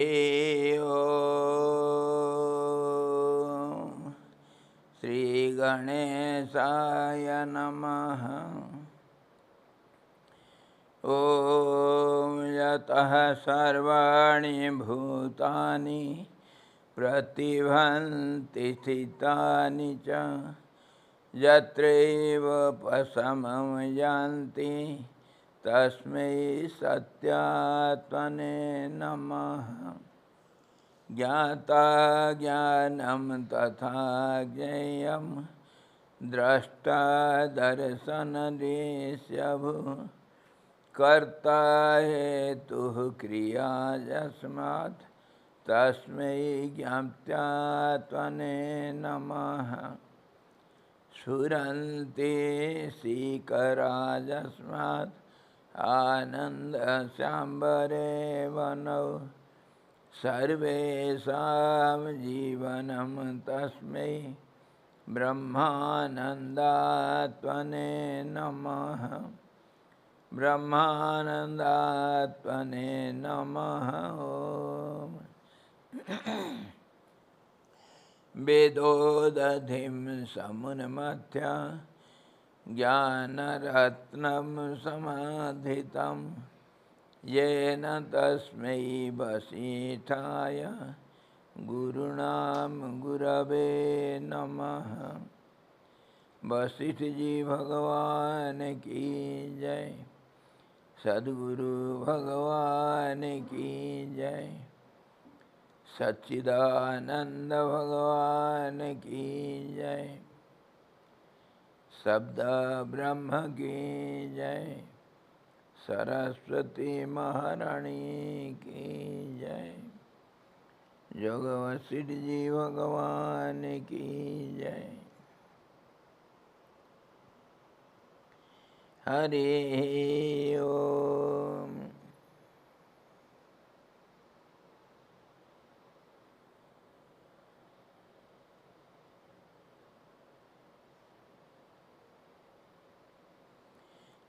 ओम श्री गणेशाय नमः। ओम यतः सर्वाणि भूतानि प्रतिभान्ति स्थितानि च यत्रैव पशमं यान्ति तस्मै सत्यात्मने नमः। ज्ञाता ज्ञानं तथा ज्ञेयं द्रष्टा दर्शनदृश्यभूः कर्ता हेतुः क्रिया यस्मात् तस्मै ज्ञात्यात्मने नमः। स्फुरन्ति सीकरा यस्मात् आनन्दसाम्बरे वनौ सर्वेषां जीवनं तस्मै ब्रह्मानन्दात्मने नमः। ब्रह्मानन्दात्मने नमः। ओम वेदोदधिं समुन्मथ्य ज्ञानरत्नं समाधितं येन तस्मै वसिष्ठाय गुरुणां गुरवे नमः। वशिष्ठ जी भगवान की जय। सद्गुरु भगवान की जय। सच्चिदानंद भगवान की जय। शब्द ब्रह्म की जय। सरस्वती महारानी की जय। जोग वशिष्ठ जी भगवान की जय। हरि ओम।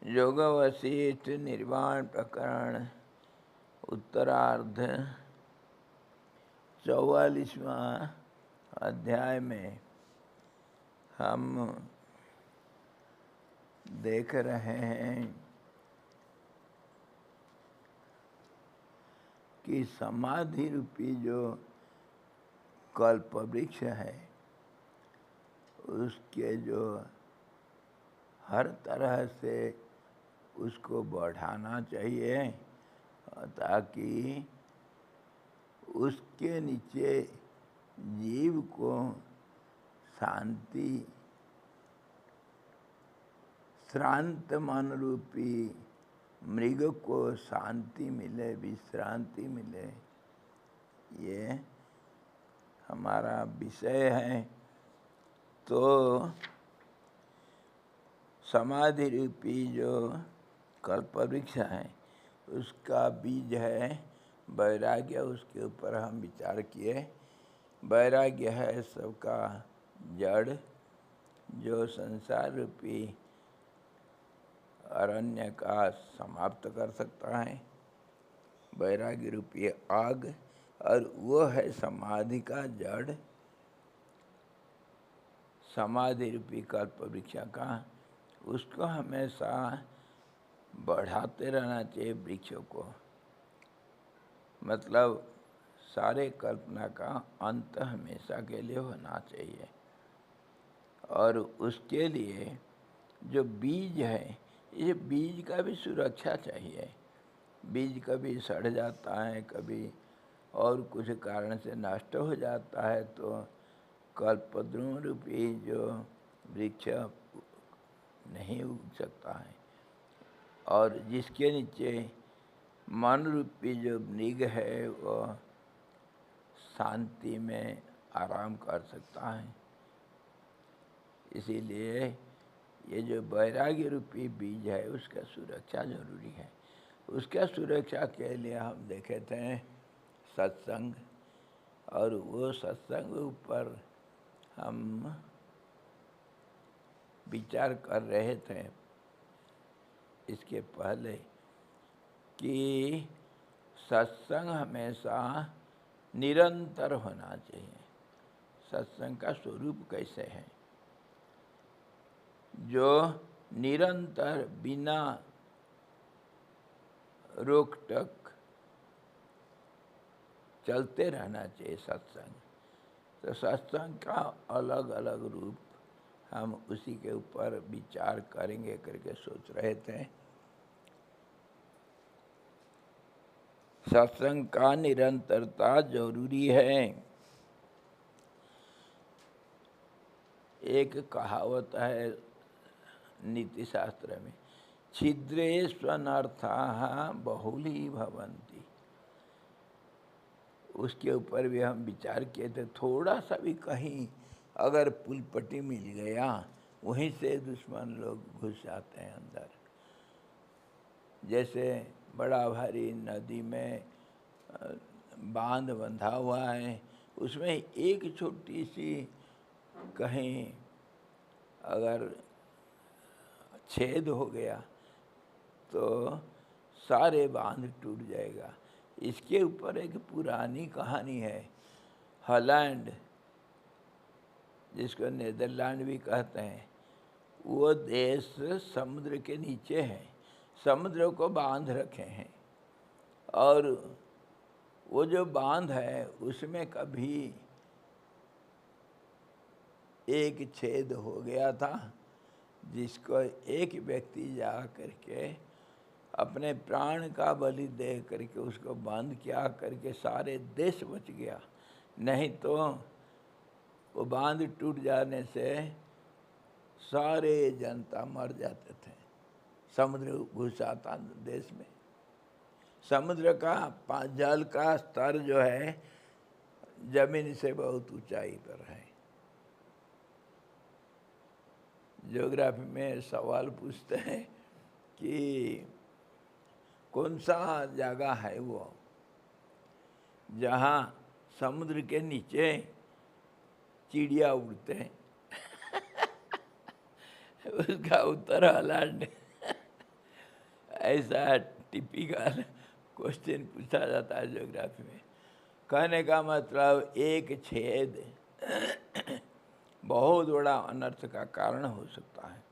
योग वशिष्ठ निर्वाण प्रकरण उत्तरार्ध 44वां अध्याय में हम देख रहे हैं कि समाधि रूपी जो कल्पवृक्ष है उसके जो हर तरह से उसको बढ़ाना चाहिए ताकि उसके नीचे जीव को शांति श्रांत मन रूपी मृग को शांति मिले, विश्रांति मिले। ये हमारा विषय है। तो समाधि रूपी जो कल्पवृक्ष है उसका बीज है वैराग्य। उसके ऊपर हम विचार किए। वैराग्य है सबका जड़ जो संसार रूपी अरण्य का समाप्त कर सकता है। वैराग्य रूपी आग, और वो है समाधि का जड़। समाधि रूपी कल्पवृक्ष का उसको हमेशा बढ़ाते रहना चाहिए। वृक्षों को मतलब सारे कल्पना का अंत हमेशा के लिए होना चाहिए। और उसके लिए जो बीज है, ये बीज का भी सुरक्षा चाहिए। बीज कभी सड़ जाता है, कभी और कुछ कारण से नष्ट हो जाता है, तो कल्पद्रुम रूपी जो वृक्ष नहीं उग सकता है। और जिसके नीचे मन रूपी जो मृग है वो शांति में आराम कर सकता है। इसीलिए ये जो वैराग्य रूपी बीज है उसका सुरक्षा जरूरी है। उसका सुरक्षा के लिए हम देखे थे सत्संग, और वो सत्संग ऊपर हम विचार कर रहे थे इसके पहले कि सत्संग हमेशा निरंतर होना चाहिए। सत्संग का स्वरूप कैसे है? जो निरंतर बिना रोक टोक चलते रहना चाहिए सत्संग। तो सत्संग का अलग अलग रूप हम उसी के ऊपर विचार करेंगे करके सोच रहे थे। सत्संग का निरंतरता जरूरी है। एक कहावत है नीति शास्त्र में, छिद्रेष्वनर्थाः बहुली भवन्ति। उसके ऊपर भी हम विचार किए थे। थोड़ा सा भी कहीं अगर पुलपट्टी मिल गया, वहीं से दुश्मन लोग घुस जाते हैं अंदर। जैसे बड़ा भारी नदी में बांध बंधा हुआ है, उसमें एक छोटी सी कहीं अगर छेद हो गया तो सारे बांध टूट जाएगा। इसके ऊपर एक पुरानी कहानी है। हॉलैंड, जिसको नीदरलैंड भी कहते हैं, वो देश समुद्र के नीचे है, समुद्र को बांध रखे हैं। और वो जो बांध है उसमें कभी एक छेद हो गया था, जिसको एक व्यक्ति जा करके अपने प्राण का बलि दे करके उसको बंद किया करके सारे देश बच गया। नहीं तो वो बांध टूट जाने से सारे जनता मर जाते थे। समुद्र घुस आता देश में। समुद्र का जल का स्तर जो है जमीन से बहुत ऊंचाई पर है। ज्योग्राफी में सवाल पूछते हैं कि कौन सा जगह है वो जहाँ समुद्र के नीचे चिड़िया उड़ते हैं। उसका उत्तर हॉलैंड। ऐसा टिपिकल क्वेश्चन पूछा जाता है ज्योग्राफी में। कहने का मतलब एक छेद बहुत बड़ा अनर्थ का कारण हो सकता है।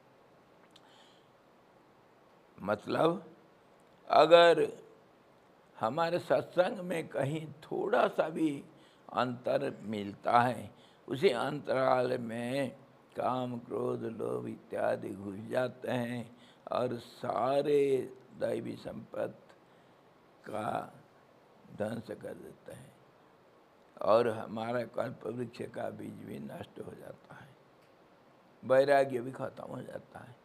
मतलब अगर हमारे सत्संग में कहीं थोड़ा सा भी अंतर मिलता है, उसी अंतराल में काम क्रोध लोभ इत्यादि घुस जाते हैं और सारे दैवी संपत्ति का ध्वंस कर देते हैं, और हमारा कल्प वृक्ष का बीज भी नष्ट हो जाता है, वैराग्य भी खत्म हो जाता है।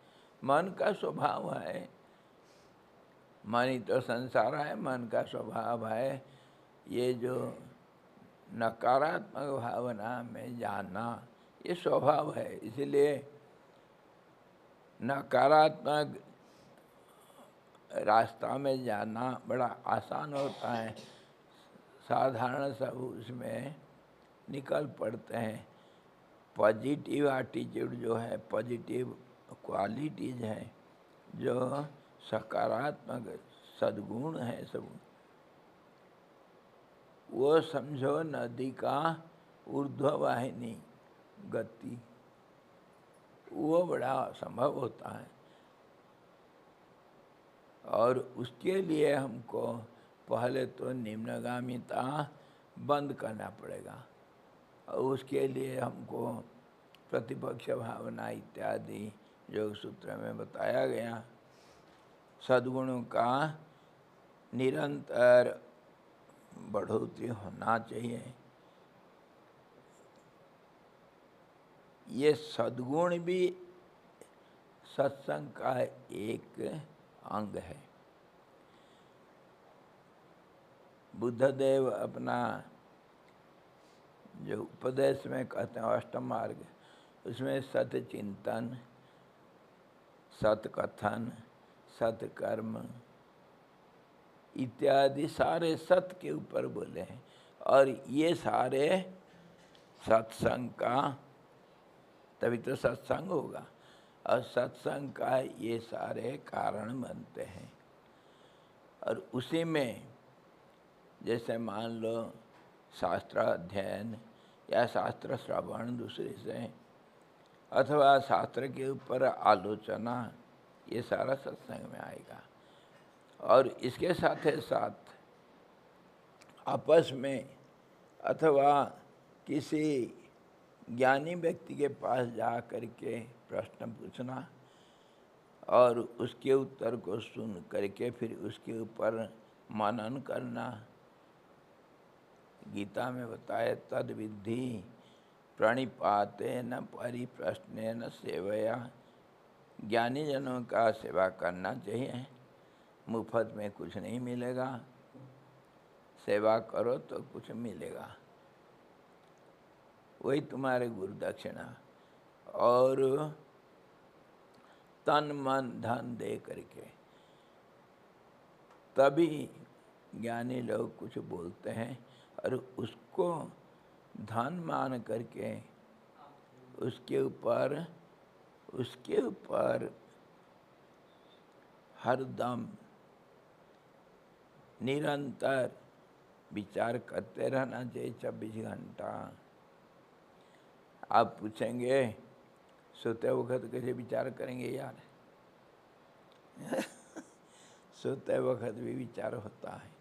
मन का स्वभाव है, मन ही तो संसार है, मन का स्वभाव है ये जो नकारात्मक भावना में जाना, ये स्वभाव है। इसलिए नकारात्मक रास्ता में जाना बड़ा आसान होता है, साधारण सब उसमें निकल पड़ते हैं। पॉजिटिव एटीट्यूड जो है, पॉजिटिव क्वालिटीज हैं, जो सकारात्मक सद्गुण है सब, वो समझो नदी का ऊर्ध्ववाहिनी गति, वो बड़ा संभव होता है। और उसके लिए हमको पहले तो निम्नगामिता बंद करना पड़ेगा, और उसके लिए हमको प्रतिपक्ष भावना इत्यादि योग सूत्र में बताया गया, सद्गुणों का निरंतर बढ़ोतरी होना चाहिए। ये सद्गुण भी सत्संग का एक अंग है। बुद्धदेव अपना जो उपदेश में कहते हैं अष्टम मार्ग, उसमें सत्य चिंतन, सत्य कथन, सत्य कर्म इत्यादि सारे सत्य के ऊपर बोले हैं। और ये सारे सत्संग का, तभी तो सत्संग होगा, और सत्संग का ये सारे कारण बनते हैं। और उसी में जैसे मान लो शास्त्र अध्ययन या शास्त्र श्रवण दूसरे से, अथवा शास्त्र के ऊपर आलोचना, ये सारा सत्संग में आएगा। और इसके साथ ही साथ आपस में अथवा किसी ज्ञानी व्यक्ति के पास जा कर के प्रश्न पूछना और उसके उत्तर को सुन करके फिर उसके ऊपर मनन करना। गीता में बताए तद विद्धि प्रणिपाते न परिप्रश्ने न सेवया। ज्ञानी जनों का सेवा करना चाहिए, मुफ्त में कुछ नहीं मिलेगा, सेवा करो तो कुछ मिलेगा, वही तुम्हारे गुरु दक्षिणा। और तन मन धन दे करके तभी ज्ञानी लोग कुछ बोलते हैं, और उसको धन मान करके उसके ऊपर हरदम निरंतर विचार करते रहना चाहिए 24 घंटा। आप पूछेंगे सोते वक्त कैसे विचार करेंगे यार? सोते वक्त भी विचार होता है।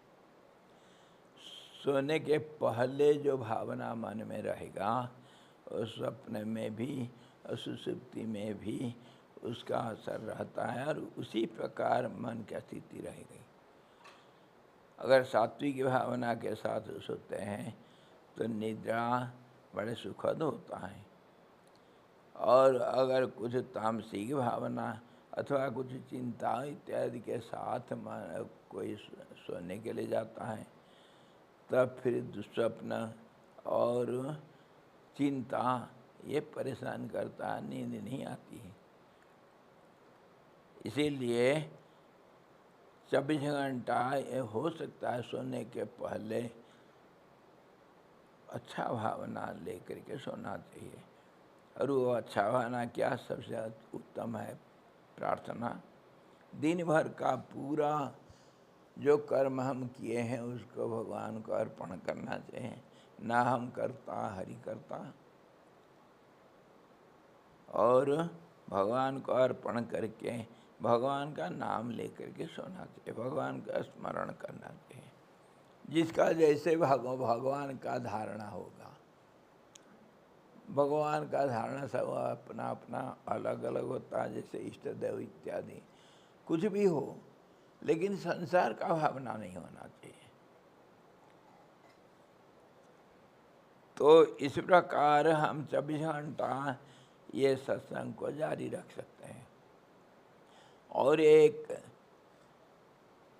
सोने के पहले जो भावना मन में रहेगा और स्वप्न में भी और सुषुप्ति में भी उसका असर रहता है, और उसी प्रकार मन की स्थिति रहेगी। अगर सात्विक भावना के साथ सोते हैं तो निद्रा बड़े सुखद होता है, और अगर कुछ तामसिक भावना अथवा कुछ चिंता इत्यादि के साथ कोई सोने के लिए जाता है, तब फिर दुस्वप्न और चिंता ये परेशान करता है, नींद नहीं आती है। इसीलिए 24 घंटा ये हो सकता है सोने के पहले अच्छा भावना लेकर के सोना चाहिए। और वो अच्छा भावना क्या? सबसे उत्तम है प्रार्थना। दिन भर का पूरा जो कर्म हम किए हैं उसको भगवान को अर्पण करना चाहिए। ना हम करता, हरि करता, और भगवान को अर्पण करके भगवान का नाम लेकर के सोना चाहिए, भगवान का स्मरण करना चाहिए। जिसका जैसे भगवान का धारणा होगा, भगवान का धारणा सब अपना अपना अलग अलग होता है, जैसे इष्ट देव इत्यादि कुछ भी हो, लेकिन संसार का भावना नहीं होना चाहिए। तो इस प्रकार हम 24 घंटा ये सत्संग को जारी रख सकते हैं। और एक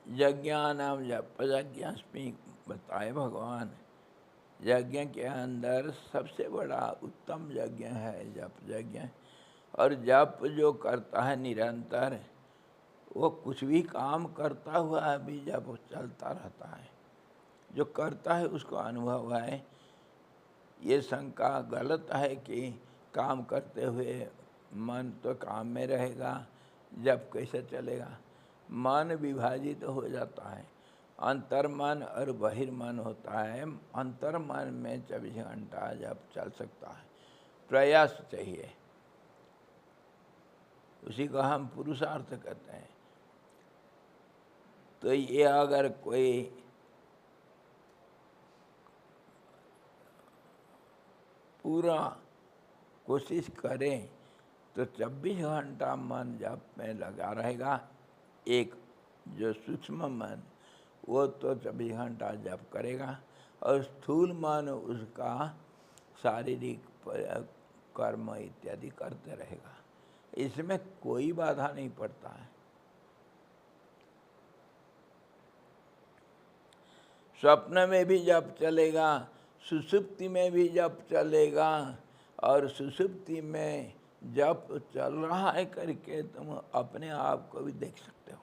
यज्ञानाम जप यज्ञास्मि बताए भगवान। यज्ञ के अंदर सबसे बड़ा उत्तम यज्ञ है जप यज्ञ। और जप जो करता है निरंतर, वो कुछ भी काम करता हुआ भी जब चलता रहता है। जो करता है उसको अनुभव है। ये शंका गलत है कि काम करते हुए मन तो काम में रहेगा, जब कैसे चलेगा? मन विभाजित हो जाता है, अंतर्मन और बहिर्मन होता है। अंतर्मन में 24 घंटा जब चल सकता है, प्रयास चाहिए, उसी को हम पुरुषार्थ कहते हैं। तो ये अगर कोई पूरा कोशिश करें तो 24 घंटा मन जप में लगा रहेगा। एक जो सूक्ष्म मन वो तो 24 घंटा जप करेगा, और स्थूल मन उसका शारीरिक कर्म इत्यादि करते रहेगा। इसमें कोई बाधा नहीं पड़ता है। स्वप्न में भी जप चलेगा, सुषुप्ति में भी जप चलेगा, और सुषुप्ति में जप चल रहा है करके तुम अपने आप को भी देख सकते हो।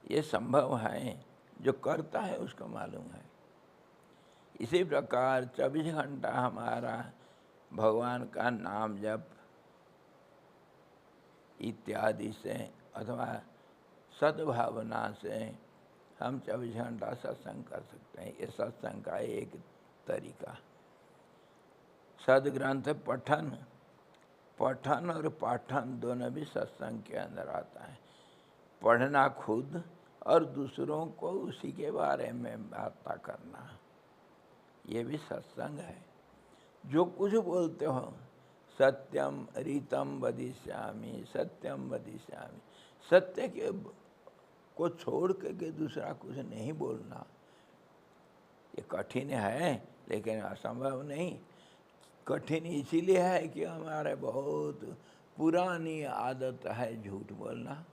ये संभव है, जो करता है उसको मालूम है। इसी प्रकार 24 घंटा हमारा भगवान का नाम जप इत्यादि से अथवा सद्भावना से हम 24 घंटा सत्संग कर सकते हैं। ये सत्संग का एक तरीका। सदग्रंथ पठन और पाठन दोनों भी सत्संग के अंदर आता है। पढ़ना खुद और दूसरों को उसी के बारे में बातें करना, ये भी सत्संग है। जो कुछ बोलते हो, सत्यम रीतम वदिष्यामि, सत्यम वदिष्यामि, सत्य के को छोड़ के दूसरा कुछ नहीं बोलना। ये कठिन है लेकिन असंभव नहीं। कठिन इसीलिए है कि हमारे बहुत पुरानी आदत है झूठ बोलना,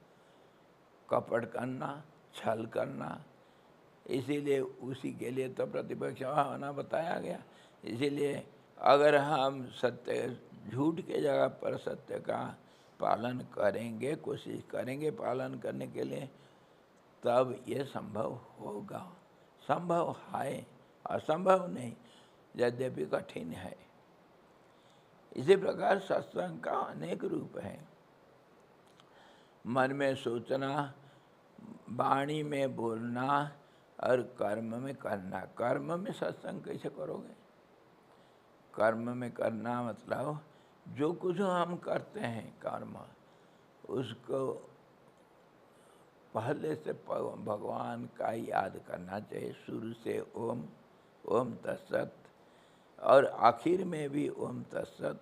कपट करना, छल करना। इसीलिए उसी के लिए तो प्रतिपक्ष होना बताया गया। इसीलिए अगर हम सत्य, झूठ के जगह पर सत्य का पालन करेंगे, कोशिश करेंगे पालन करने के लिए, तब ये संभव होगा। संभव है, असंभव नहीं, यद्यपि कठिन है। इसी प्रकार सत्संग का अनेक रूप है। मन में सोचना, वाणी में बोलना और कर्म में करना। कर्म में सत्संग कैसे करोगे? कर्म में करना मतलब जो कुछ हम करते हैं कर्म, उसको पहले से भगवान का याद करना चाहिए। शुरू से ओम, ओम तत्सत, और आखिर में भी ओम तत्सत।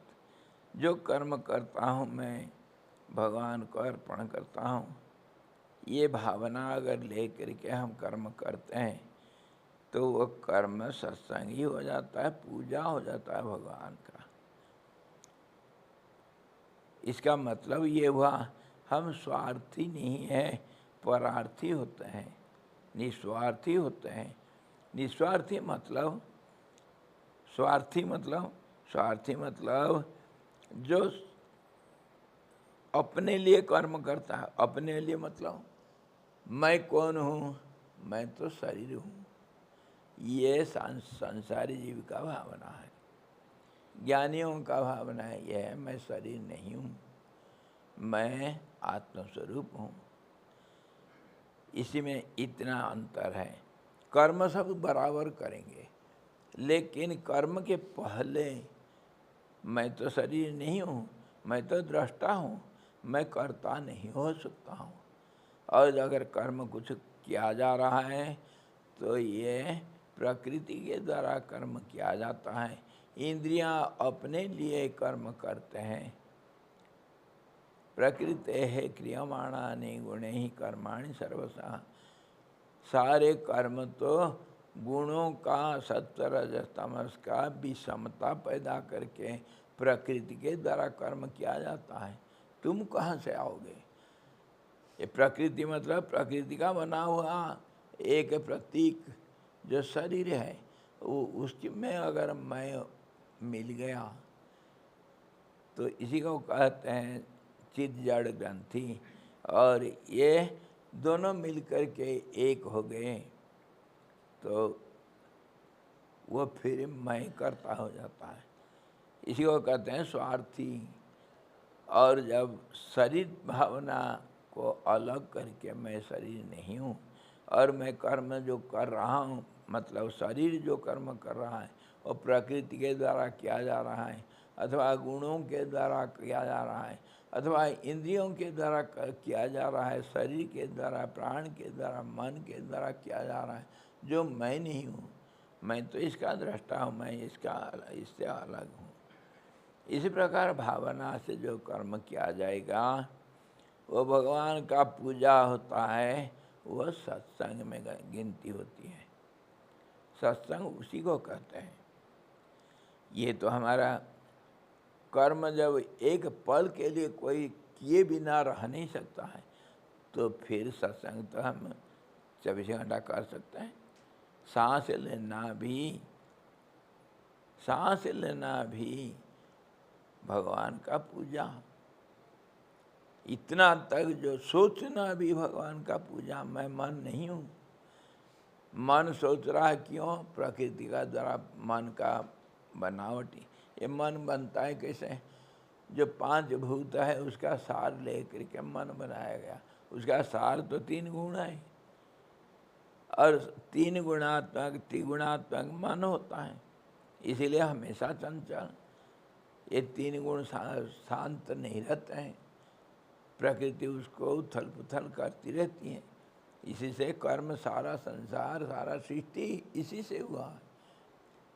जो कर्म करता हूँ मैं भगवान को अर्पण करता हूँ, ये भावना अगर ले करके हम कर्म करते हैं तो वो कर्म सत्संग ही हो जाता है, पूजा हो जाता है भगवान का। इसका मतलब ये हुआ हम स्वार्थी नहीं है, परार्थी होते हैं, निस्वार्थी होते हैं। निस्वार्थी मतलब, स्वार्थी मतलब जो अपने लिए कर्म करता है। अपने लिए मतलब मैं कौन हूँ? मैं तो शरीर हूँ। ये संसारी जीव का भावना है। ज्ञानियों का भावना है यह है, मैं शरीर नहीं हूँ, मैं आत्मस्वरूप हूँ। इसी में इतना अंतर है। कर्म सब बराबर करेंगे, लेकिन कर्म के पहले मैं तो शरीर नहीं हूँ, मैं तो दृष्टा हूँ, मैं कर्ता नहीं हो सकता हूँ। और अगर कर्म कुछ किया जा रहा है तो ये प्रकृति के द्वारा कर्म किया जाता है। इंद्रियां अपने लिए कर्म करते हैं। प्रकृते है क्रियमाणानि गुणैः कर्माणि सर्वशः। सारे कर्म तो गुणों का, सत्व रजस तमस का विषमता पैदा करके प्रकृति के द्वारा कर्म किया जाता है। तुम कहाँ से आओगे? ये प्रकृति मतलब प्रकृति का बना हुआ एक प्रतीक जो शरीर है, वो उसकी में अगर मैं मिल गया तो इसी को कहते हैं चित्त जड़ ग्रंथि। और ये दोनों मिलकर के एक हो गए तो वो फिर मैं करता हो जाता है। इसी को कहते हैं स्वार्थी। और जब शरीर भावना को अलग करके मैं शरीर नहीं हूँ और मैं कर्म जो कर रहा हूँ, मतलब शरीर जो कर्म कर रहा है वो प्रकृति के द्वारा किया जा रहा है, अथवा गुणों के द्वारा किया जा रहा है, अथवा इंद्रियों के द्वारा किया जा रहा है, शरीर के द्वारा, प्राण के द्वारा, मन के द्वारा किया जा रहा है, जो मैं नहीं हूँ। मैं तो इसका दृष्टा हूँ, मैं इससे अलग हूँ। इसी प्रकार भावना से जो कर्म किया जाएगा वो भगवान का पूजा होता है, वह सत्संग में गिनती होती है। सत्संग उसी को कहते हैं। ये तो हमारा कर्म जब एक पल के लिए कोई किए बिना रह नहीं सकता है, तो फिर सत्संग तो हम 24 घंटा कर सकते हैं। सांस लेना भी भगवान का पूजा। इतना तक जो सोचना भी भगवान का पूजा। मैं मन नहीं हूँ। मन सोच रहा है क्यों? प्रकृति का द्वारा मन का बनावटी। ये मन बनता है कैसे? जो 5 भूत है उसका सार लेकर के मन बनाया गया। उसका सार तो 3 गुण है। और तीन गुणात्मक त्रिगुणात्मक मन होता है, इसीलिए हमेशा चंचल। ये तीन गुण शांत नहीं रहते हैं, प्रकृति उसको उथल पुथल करती रहती है। इसी से कर्म, सारा संसार, सारा सृष्टि इसी से हुआ है।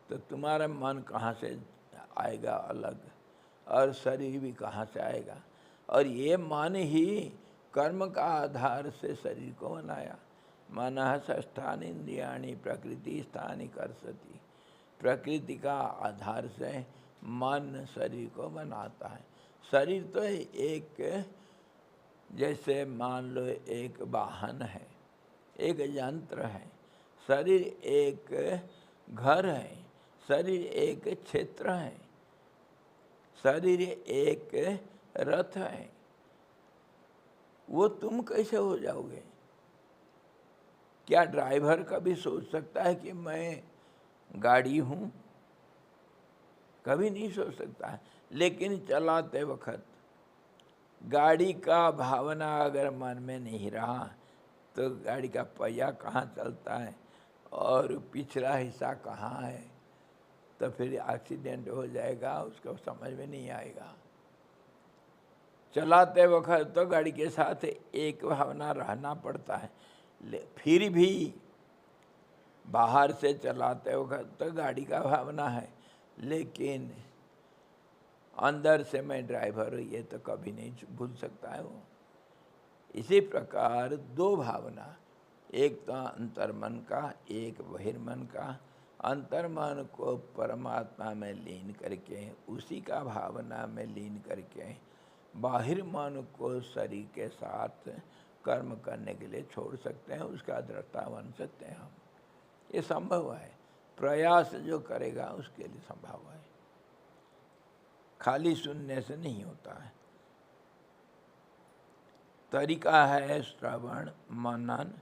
तो तुम्हारा मन कहाँ से आएगा अलग, और शरीर भी कहाँ से आएगा। और ये मन ही कर्म का आधार से शरीर को बनाया। मनः षष्ठानि इंद्रियाणि प्रकृति स्थानि कर्षति। प्रकृति का आधार से मन शरीर को बनाता है। शरीर तो एक, जैसे मान लो एक वाहन है, एक यंत्र है। शरीर एक घर है, शरीर एक क्षेत्र है, शरीर एक रथ है। वो तुम कैसे हो जाओगे? क्या ड्राइवर कभी सोच सकता है कि मैं गाड़ी हूँ? कभी नहीं सोच सकता है। लेकिन चलाते वक्त गाड़ी का भावना अगर मन में नहीं रहा तो गाड़ी का पहिया कहाँ चलता है और पिछला हिस्सा कहाँ है, तो फिर एक्सीडेंट हो जाएगा, उसको समझ में नहीं आएगा। चलाते वक्त तो गाड़ी के साथ एक भावना रहना पड़ता है, फिर भी बाहर से चलाते वक्त तो गाड़ी का भावना है, लेकिन अंदर से मैं ड्राइवर हूँ ये तो कभी नहीं भूल सकता है वो। इसी प्रकार दो भावना, एक तो अंतर्मन का, एक बहिर्मन का। अंतर्मन को परमात्मा में लीन करके, उसी का भावना में लीन करके, बाहिर्मन को शरीर के साथ कर्म करने के लिए छोड़ सकते हैं, उसका दृष्टा बन सकते हैं हम। ये संभव है, प्रयास जो करेगा उसके लिए संभव है, खाली सुनने से नहीं होता है। तरीका है श्रवण, मनन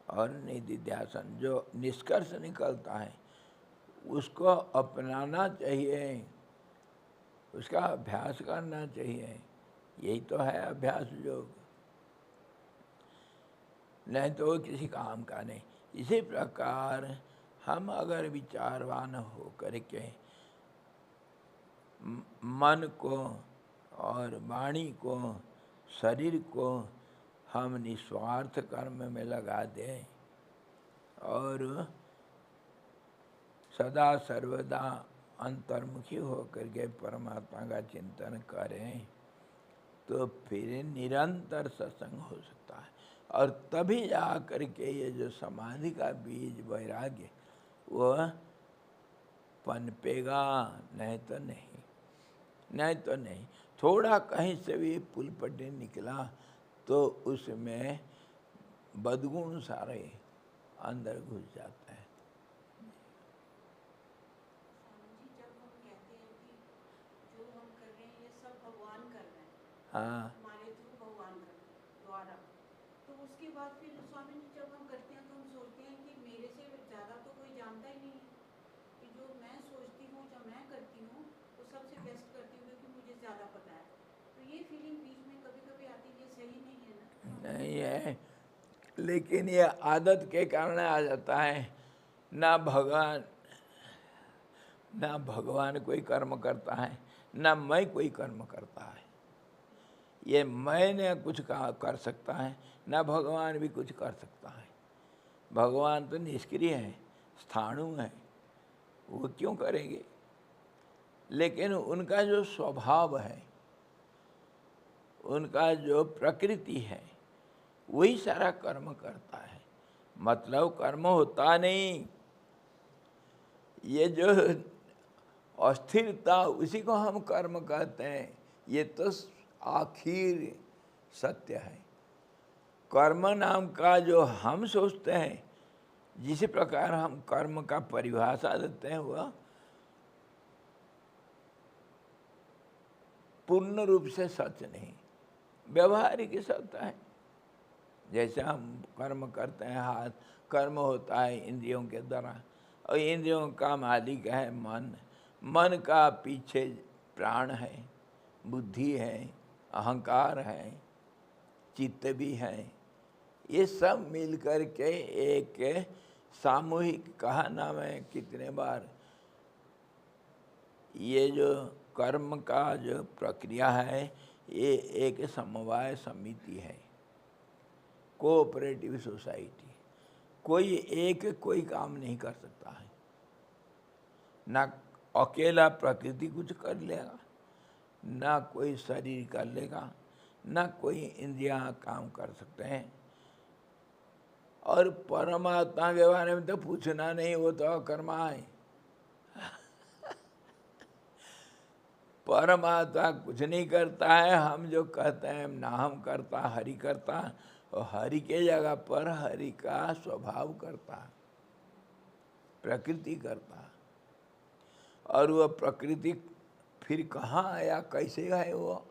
और निधिध्यासन। जो निष्कर्ष निकलता है उसको अपनाना चाहिए, उसका अभ्यास करना चाहिए। यही तो है अभ्यास योग, नहीं तो वो किसी काम का नहीं। इसी प्रकार हम अगर विचारवान हो करके मन को और वाणी को, शरीर को हम निस्वार्थ कर्म में लगा दें और सदा सर्वदा अंतर्मुखी होकर के परमात्मा का चिंतन करें, तो फिर निरंतर सत्संग हो सकता है। और तभी जा कर के ये जो समाधि का बीज वैराग्य वह पनपेगा, नहीं तो नहीं, नहीं तो नहीं। थोड़ा कहीं से भी पुल पट्टी निकला तो उसमें बदगुण सारे अंदर घुस जाते हैं। हाँ, हमारे थ्रू भगवान द्वारा, तो उसके बाद फिर स्वामी जी जब हम करते हैं तो हम सोचते हैं कि मेरे से ज़्यादा तो कोई जानता ही नहीं है, कि जो मैं सोचती हूँ, जो मैं करती हूँ वो सबसे बेस्ट करती हूँ क्योंकि मुझे ज़्यादा पता है। तो ये फीलिंग बीच में कभी कभी आती है, ये सही नहीं है ना? नहीं है, लेकिन ये आदत के कारण आ जाता है। ना भगवान कोई कर्म करता है, ना मैं कोई कर्म करता है। ये मैंने कुछ कर सकता है, ना भगवान भी कुछ कर सकता है। भगवान तो निष्क्रिय है, स्थाणु है, वो क्यों करेंगे? लेकिन उनका जो स्वभाव है, उनका जो प्रकृति है, वही सारा कर्म करता है। मतलब कर्म होता नहीं, ये जो अस्थिरता उसी को हम कर्म कहते हैं। ये तो आखिर सत्य है। कर्म नाम का जो हम सोचते हैं, जिस प्रकार हम कर्म का परिभाषा देते हैं, वह पूर्ण रूप से सच नहीं, व्यवहारिक सत्य है। जैसे हम कर्म करते हैं, हाथ कर्म होता है इंद्रियों के द्वारा, और इंद्रियों का मालिक है मन। मन का पीछे प्राण है, बुद्धि है, अहंकार है, चित्त भी है। ये सब मिल कर के एक सामूहिक कहा नाम है कितने बार, ये जो कर्म का जो प्रक्रिया है ये एक समवाय समिति है, कोऑपरेटिव सोसाइटी। कोई एक कोई काम नहीं कर सकता है, ना अकेला प्रकृति कुछ कर लेगा, ना कोई शरीर कर लेगा, ना कोई इंद्रियां काम कर सकते हैं। और परमात्मा के बारे में तो पूछना नहीं, वो तो अकर्मा है। परमात्मा कुछ नहीं करता है, हम जो कहते हैं ना हम करता, हरि करता, और हरि के जगह पर हरि का स्वभाव करता, प्रकृति करता। और वह प्रकृति फिर कहाँ आया, कैसे है वो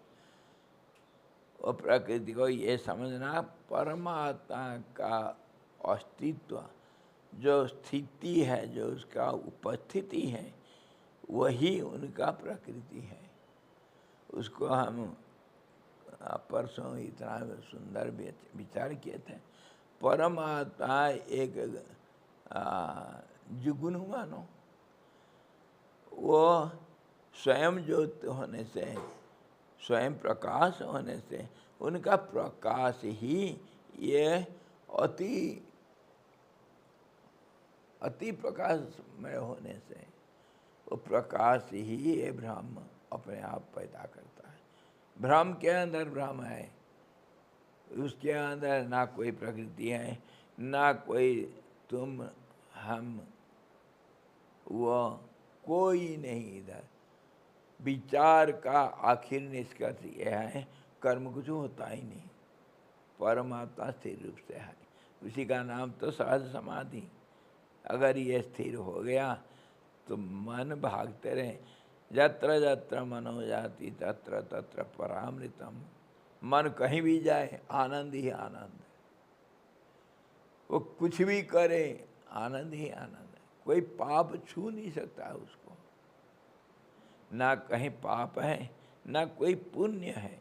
प्रकृति को ये समझना, परमात्मा का अस्तित्व जो स्थिति है, जो उसका उपस्थिति है, वही उनका प्रकृति है। उसको हम परसों इतना सुंदर विचार किए थे। परमात्मा एक जुगुन मानो, वो स्वयं ज्योत होने से, स्वयं प्रकाश होने से, उनका प्रकाश ही ये अति प्रकाशमय होने से, वो प्रकाश ही ये ब्रह्म अपने आप पैदा करता है। ब्रह्म के अंदर ब्रह्म है, उसके अंदर ना कोई प्रकृति है, ना कोई तुम हम वो कोई नहीं। इधर विचार का आखिर निष्कर्ष यह है, कर्म कुछ होता ही नहीं, परमात्मा स्थिर रूप से है। उसी का नाम तो सहज समाधि। अगर ये स्थिर हो गया तो मन भागते रहे, यत्र यत्र मनो जाति तत्र तत्र परामृतम। मन कहीं भी जाए आनंद ही आनंद, वो कुछ भी करे आनंद ही आनंद है। कोई पाप छू नहीं सकता उसको, ना कहीं पाप है ना कोई पुण्य है।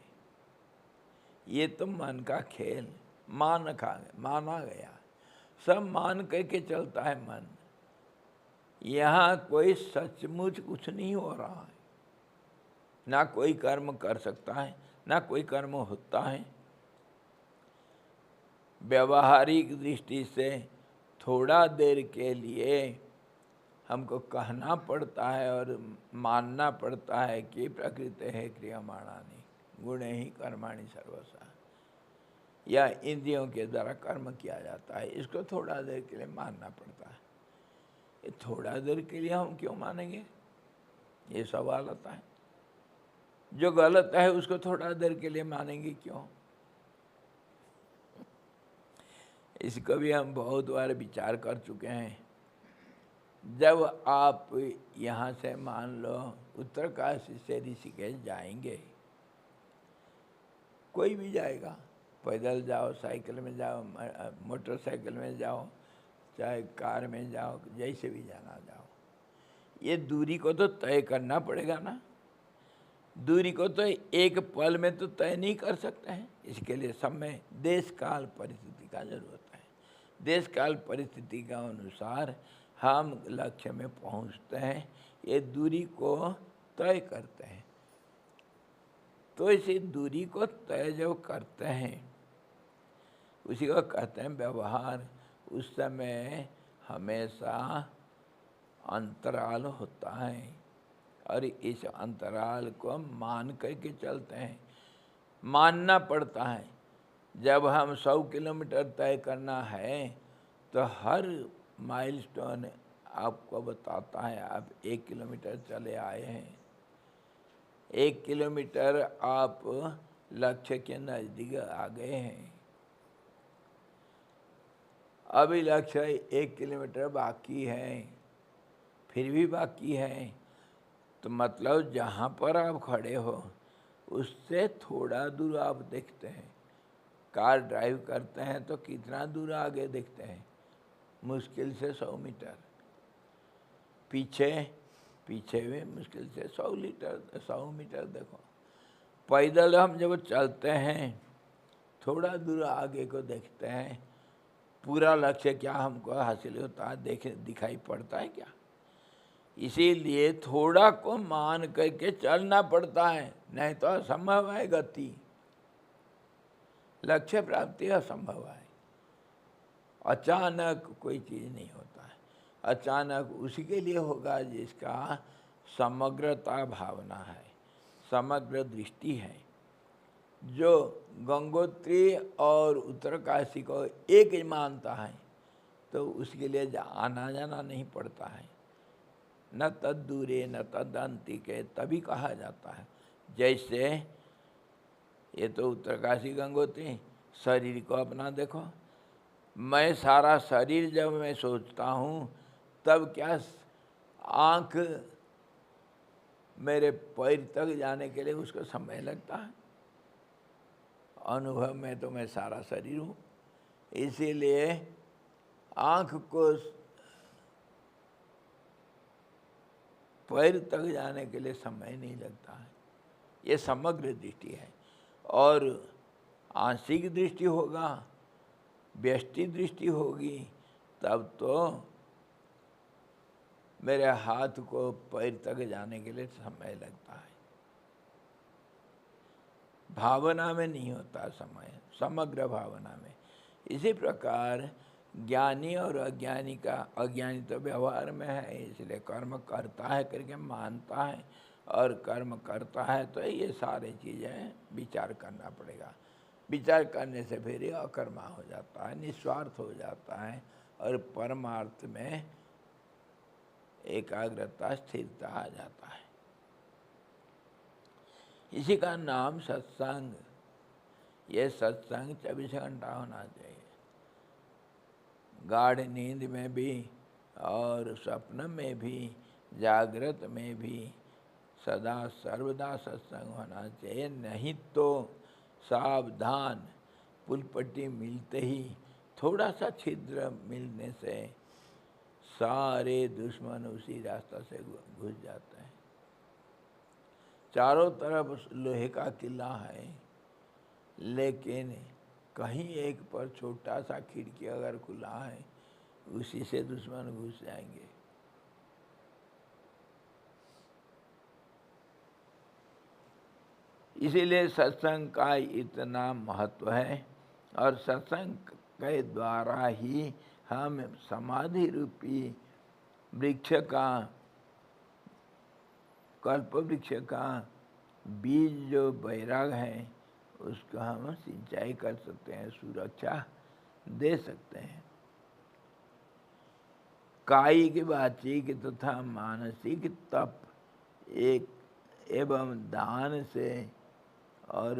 ये तो मन का खेल, माना गया, सब मान करके चलता है मन। यहाँ कोई सचमुच कुछ नहीं हो रहा है, ना कोई कर्म कर सकता है, ना कोई कर्म होता है। व्यवहारिक दृष्टि से थोड़ा देर के लिए हमको कहना पड़ता है और मानना पड़ता है कि प्रकृति है क्रियमाणानि गुणे ही कर्माणि सर्वसा, या इंद्रियों के द्वारा कर्म किया जाता है, इसको थोड़ा देर के लिए मानना पड़ता है। ये थोड़ा देर के लिए हम क्यों मानेंगे, ये सवाल आता है। जो गलत है उसको थोड़ा देर के लिए मानेंगे क्यों? इसको भी हम बहुत बार विचार कर चुके हैं। जब आप यहाँ से मान लो उत्तरकाशी से ऋषिकेश जाएंगे, कोई भी जाएगा, पैदल जाओ, साइकिल में जाओ, मोटरसाइकिल में जाओ, चाहे कार में जाओ, जैसे भी जाना जाओ, ये दूरी को तो तय करना पड़ेगा ना। दूरी को तो एक पल में तो तय नहीं कर सकते हैं, इसके लिए समय देश काल परिस्थिति का जरूरत है। देश काल परिस्थिति के अनुसार हम लक्ष्य में पहुंचते हैं, ये दूरी को तय करते हैं। तो इसी दूरी को तय जो करते हैं उसी को कहते हैं व्यवहार। उस समय हमेशा अंतराल होता है और इस अंतराल को मान करके चलते हैं, मानना पड़ता है। जब हम 100 किलोमीटर तय करना है तो हर माइलस्टोन आपको बताता है आप 1 किलोमीटर चले आए हैं, 1 किलोमीटर आप लक्ष्य के नज़दीक आ गए हैं। अभी लक्ष्य 1 किलोमीटर बाकी है, फिर भी बाकी है, तो मतलब जहाँ पर आप खड़े हो उससे थोड़ा दूर आप देखते हैं। कार ड्राइव करते हैं तो कितना दूर आगे देखते हैं, मुश्किल से 100 मीटर। पीछे भी मुश्किल से 100 मीटर देखो। पैदल हम जब चलते हैं थोड़ा दूर आगे को देखते हैं पूरा लक्ष्य क्या हमको हासिल होता है दिखाई पड़ता है क्या? इसीलिए थोड़ा को मान करके चलना पड़ता है, नहीं तो असंभव है गति, लक्ष्य प्राप्ति असंभव है। अचानक कोई चीज़ नहीं होता है, अचानक उसी के लिए होगा जिसका समग्रता भावना है, समग्र दृष्टि है। जो गंगोत्री और उत्तरकाशी को एक ही मानता है तो उसके लिए आना जाना नहीं पड़ता है। न तद दूरे न तद अंतिके, तभी कहा जाता है। जैसे ये तो उत्तरकाशी गंगोत्री, शरीर को अपना देखो, मैं सारा शरीर जब मैं सोचता हूँ तब क्या आँख मेरे पैर तक जाने के लिए उसको समय लगता है? अनुभव में तो मैं सारा शरीर हूँ, इसीलिए आँख को पैर तक जाने के लिए समय नहीं लगता है। ये समग्र दृष्टि है। और आंशिक दृष्टि होगा, व्यष्टि दृष्टि होगी, तब तो मेरे हाथ को पैर तक जाने के लिए समय लगता है। भावना में नहीं होता समय, समग्र भावना में। इसी प्रकार ज्ञानी और अज्ञानी का, अज्ञानी तो व्यवहार में है इसलिए कर्म करता है करके मानता है, और कर्म करता है तो ये सारी चीज़ें विचार करना पड़ेगा। विचार करने से फिर ये अकर्मा हो जाता है, निस्वार्थ हो जाता है, और परमार्थ में एकाग्रता स्थिरता आ जाता है। इसी का नाम सत्संग। ये सत्संग 24 घंटा होना चाहिए, गाढ़ नींद में भी और स्वप्न में भी, जागृत में भी, सदा सर्वदा सत्संग होना चाहिए। नहीं तो सावधान, पुलपट्टी मिलते ही, थोड़ा सा छिद्र मिलने से सारे दुश्मन उसी रास्ता से घुस जाते हैं। चारों तरफ लोहे का किला है, लेकिन कहीं एक पर छोटा सा खिड़की अगर खुला है, उसी से दुश्मन घुस जाएंगे। इसीलिए सत्संग का इतना महत्व है, और सत्संग के द्वारा ही हम समाधि रूपी वृक्ष का, कल्प वृक्ष का बीज जो बैराग है उसको हम सिंचाई कर सकते हैं, सुरक्षा दे सकते हैं। कायिक वाचिक तथा मानसिक तप एक एवं दान से और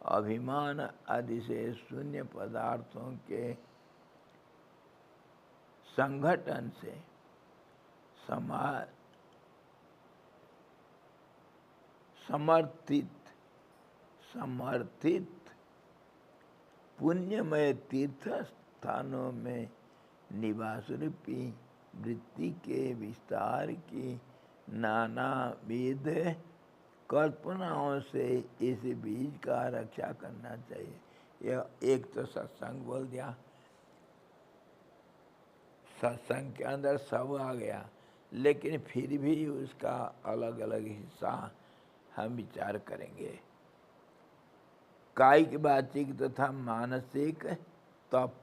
अभिमान आदि से शून्य पदार्थों के संगठन से समर्थित पुण्यमय तीर्थ स्थानों में निवास रूपी वृत्ति के विस्तार की नानाविध कल्पनाओं से इस बीज का रक्षा करना चाहिए। यह एक तो सत्संग बोल दिया, सत्संग के अंदर सब आ गया, लेकिन फिर भी उसका अलग अलग हिस्सा हम विचार करेंगे। कायिक वाचिक तथा मानसिक तप,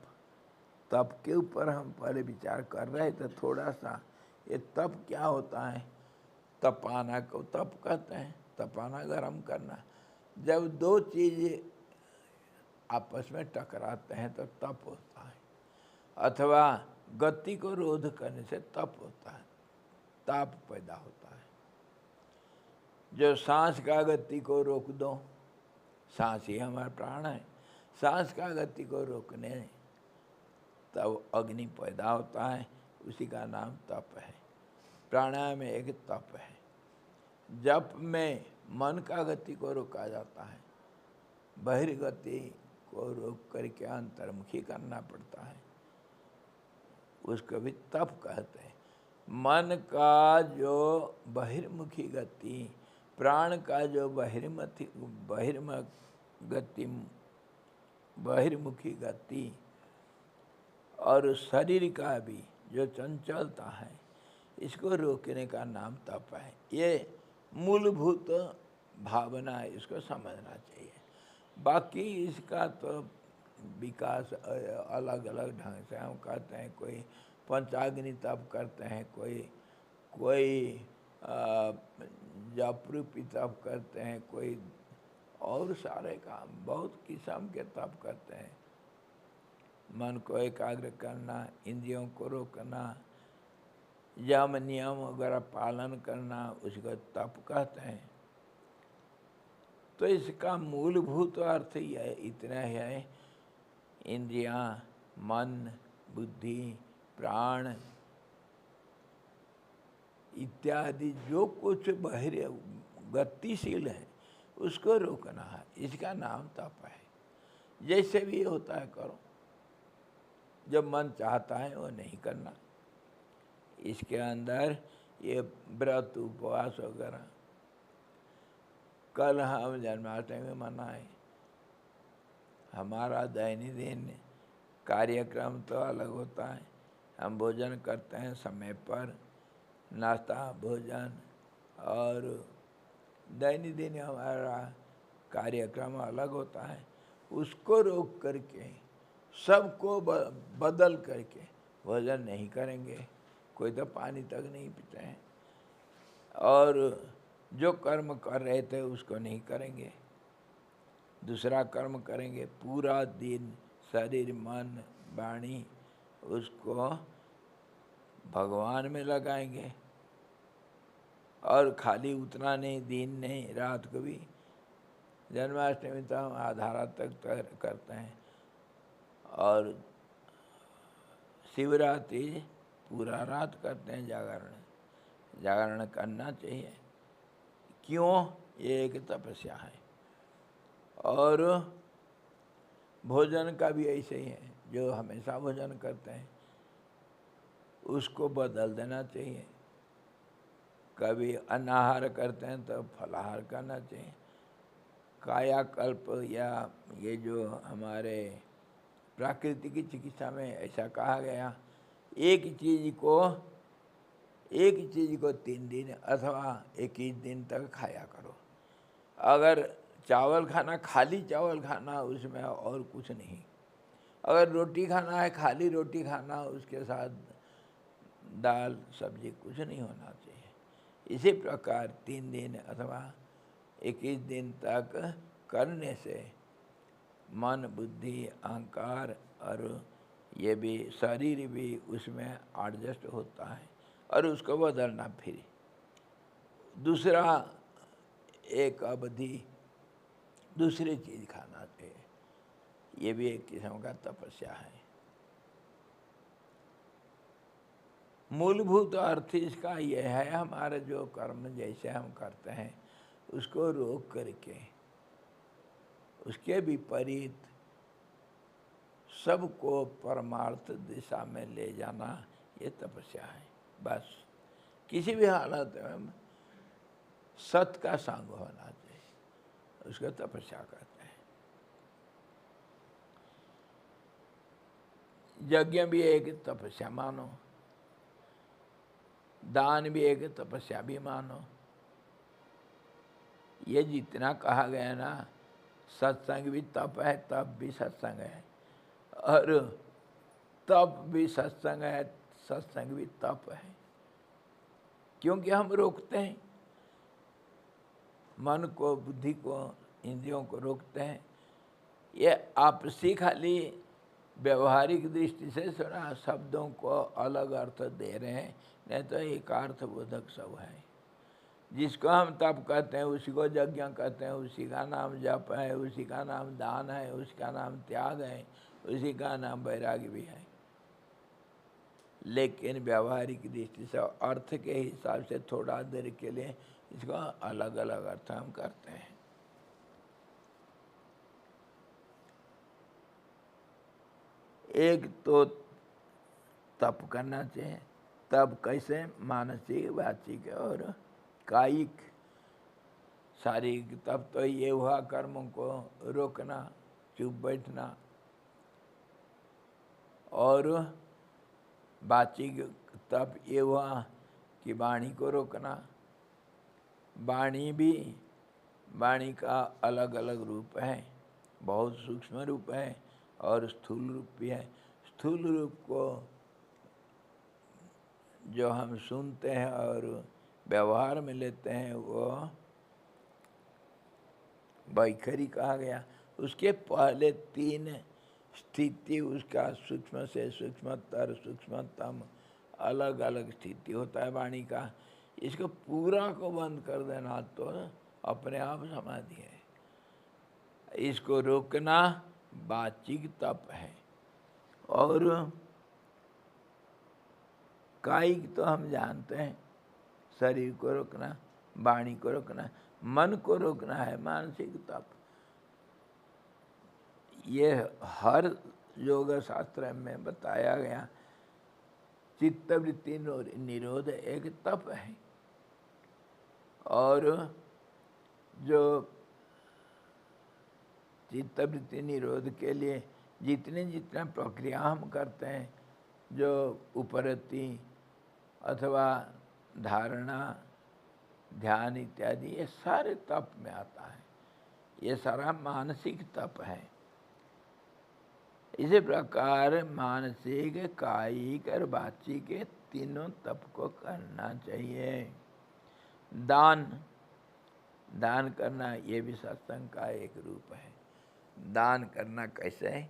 तप के ऊपर हम पहले विचार कर रहे थे थोड़ा सा। ये तप क्या होता है? तपाना को तप कहते हैं, तपाना गर्म करना। जब दो चीज़ आपस में टकराते हैं तो तप होता है, अथवा गति को रोध करने से तप होता है, ताप पैदा होता है। जो सांस का गति को रोक दो, सांस ही हमारा प्राण है, सांस का गति को रोकने तब अग्नि पैदा होता है, उसी का नाम तप है। प्राणायाम में एक तप है। जप में मन का गति को रोका जाता है, बहिर्गति को रोक करके अंतर्मुखी करना पड़ता है, उसको भी तप कहते हैं। मन का जो बहिर्मुखी गति, प्राण का जो बहिर्मुखी गति, और शरीर का भी जो चंचलता है, इसको रोकने का नाम तप है। ये मूलभूत भावना है, इसको समझना चाहिए। बाकी इसका तो विकास अलग अलग ढंग से हम करते हैं। कोई पंचाग्नि तप करते हैं, कोई जापरूपी तप करते हैं, कोई और सारे काम बहुत किस्म के तप करते हैं। मन को एकाग्र करना, इंद्रियों को रोकना, यम नियम वगैरह पालन करना, उसको तप कहते हैं। तो इसका मूलभूत अर्थ यह इतना है, इंद्रियां, मन, बुद्धि, प्राण इत्यादि जो कुछ बाहर गतिशील है उसको रोकना है, इसका नाम तप है। जैसे भी होता है करो, जब मन चाहता है वो नहीं करना। इसके अंदर ये व्रत उपवास वगैरह, कल हम जन्माष्टमी मनाए, हमारा दैनंदिन कार्यक्रम तो अलग होता है। हम भोजन करते हैं समय पर, नाश्ता भोजन, और दैनंदिन हमारा कार्यक्रम अलग होता है। उसको रोक करके, सबको बदल करके भोजन नहीं करेंगे। कोई तो पानी तक नहीं पीते हैं, और जो कर्म कर रहे थे उसको नहीं करेंगे, दूसरा कर्म करेंगे। पूरा दिन शरीर मन वाणी उसको भगवान में लगाएंगे। और खाली उतना नहीं, दिन नहीं, रात को भी। जन्माष्टमी तो हम आधा रात तक करते हैं, और शिवरात्रि पूरा रात करते हैं जागरण। जागरण करना चाहिए। क्यों? ये एक तपस्या है। और भोजन का भी ऐसे ही है, जो हमेशा भोजन करते हैं उसको बदल देना चाहिए। कभी अनाहार करते हैं तो फलाहार करना चाहिए। कायाकल्प, या ये जो हमारे प्राकृतिक चिकित्सा में ऐसा कहा गया, एक चीज़ को 3 दिन अथवा 21 दिन तक खाया करो। अगर चावल खाना, खाली चावल खाना, उसमें और कुछ नहीं। अगर रोटी खाना है, खाली रोटी खाना, उसके साथ दाल सब्जी, कुछ नहीं होना चाहिए। इसी प्रकार 3 दिन अथवा 21 दिन तक करने से मन, बुद्धि, अहंकार और ये भी शरीर भी उसमें एडजस्ट होता है, और उसको बदलना। फिर दूसरा एक अवधि दूसरी चीज़ खाना चाहिए। ये भी एक किस्म का तपस्या है। मूलभूत अर्थ इसका यह है, हमारे जो कर्म जैसे हम करते हैं उसको रोक करके उसके विपरीत सबको परमार्थ दिशा में ले जाना, ये तपस्या है। बस किसी भी हालत में सत का संग होना चाहिए, उसको तपस्या कहते हैं। यज्ञ भी एक तपस्या मानो, दान भी एक तपस्या भी मानो। ये जितना कहा गया ना, सत्संग भी तप है, तप भी सत्संग है, और तप भी सत्संग है, सत्संग भी तप है। क्योंकि हम रोकते हैं मन को, बुद्धि को, इंद्रियों को रोकते हैं। ये आपसी खाली व्यवहारिक दृष्टि से सुना, शब्दों को अलग अर्थ दे रहे हैं, नहीं तो एक अर्थबोधक सब है। जिसको हम तप कहते हैं उसी को यज्ञ कहते हैं, उसी का नाम जप है, उसी का नाम दान है, उसका नाम त्याग है, उसी का नाम वैराग्य भी है। लेकिन व्यावहारिक दृष्टि से अर्थ के हिसाब से थोड़ा देर के लिए इसको अलग अलग अर्थ हम करते हैं। एक तो तप करना चाहिए। तब कैसे? मानसिक, वाचिक और कायिक। शारीरिक तप तो ये हुआ कर्मों को रोकना, चुप बैठना, और वाचिक तप ये हुआ कि वाणी को रोकना। वाणी का अलग अलग रूप है, बहुत सूक्ष्म रूप है और स्थूल रूप भी है। स्थूल रूप को जो हम सुनते हैं और व्यवहार में लेते हैं वो वैखरी कहा गया। उसके पहले 3 स्थिति उसका सूक्ष्म से सूक्ष्मतर सूक्ष्मतम अलग अलग स्थिति होता है वाणी का। इसको पूरा को बंद कर देना तो अपने आप समाधि है। इसको रोकना वाचिक तप है। और कायिक तो हम जानते हैं, शरीर को रोकना, वाणी को रोकना, मन को रोकना है मानसिक तप। ये हर योग शास्त्र में बताया गया। चित्तवृत्ति निरोध एक तप है। और जो चित्तवृत्ति निरोध के लिए जितने प्रक्रिया हम करते हैं, जो उपरति अथवा धारणा, ध्यान इत्यादि, ये सारे तप में आता है। ये सारा मानसिक तप है। इसी प्रकार मानसिक, कायिक और वाचिक के तीनों तप को करना चाहिए। दान करना ये भी सत्संग का एक रूप है। दान करना कैसे है?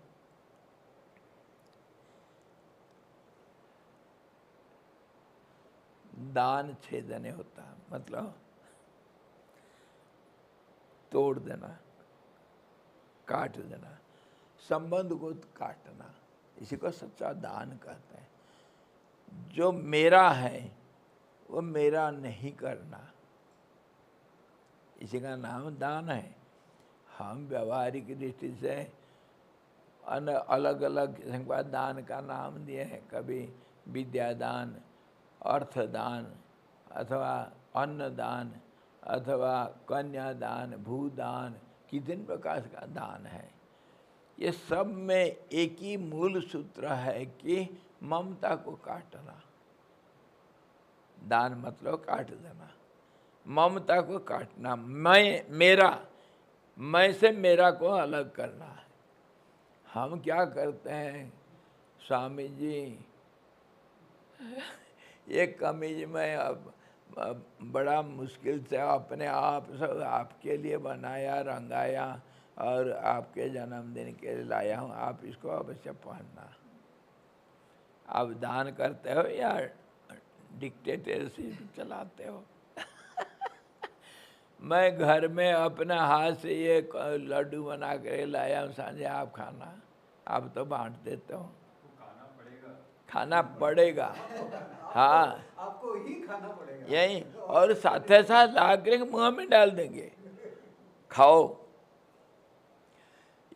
दान छेदने होता है, मतलब तोड़ देना, काट देना, संबंध को काटना, इसी को सच्चा दान कहते हैं। जो मेरा है वो मेरा नहीं करना, इसी का नाम दान है। हम व्यवहारिक दृष्टि से अलग अलग दान का नाम दिए हैं। कभी विद्यादान, अर्थदान, अथवा अन्नदान, अथवा कन्यादान, भूदान, कितने प्रकार का दान है। ये सब में एक ही मूल सूत्र है कि ममता को काटना। दान मतलब काट देना, ममता को काटना, मैं से मेरा को अलग करना है। हम क्या करते हैं, स्वामी जी ये कमीज में अब बड़ा मुश्किल से अपने आप सब आपके लिए बनाया, रंगाया और आपके जन्मदिन के लिए लाया हूँ, आप इसको अवश्य पहनना। आप दान करते हो या डिक्टेटरशिप चलाते हो? मैं घर में अपने हाथ से ये लड्डू बना कर लाया हूँ, सांझे आप खाना, आप तो बांट देते हो। खाना पड़ेगा हाँ, आपको ही खाना पड़ेगा यही। और साथ साथ ला कर मुँह में डाल देंगे, खाओ।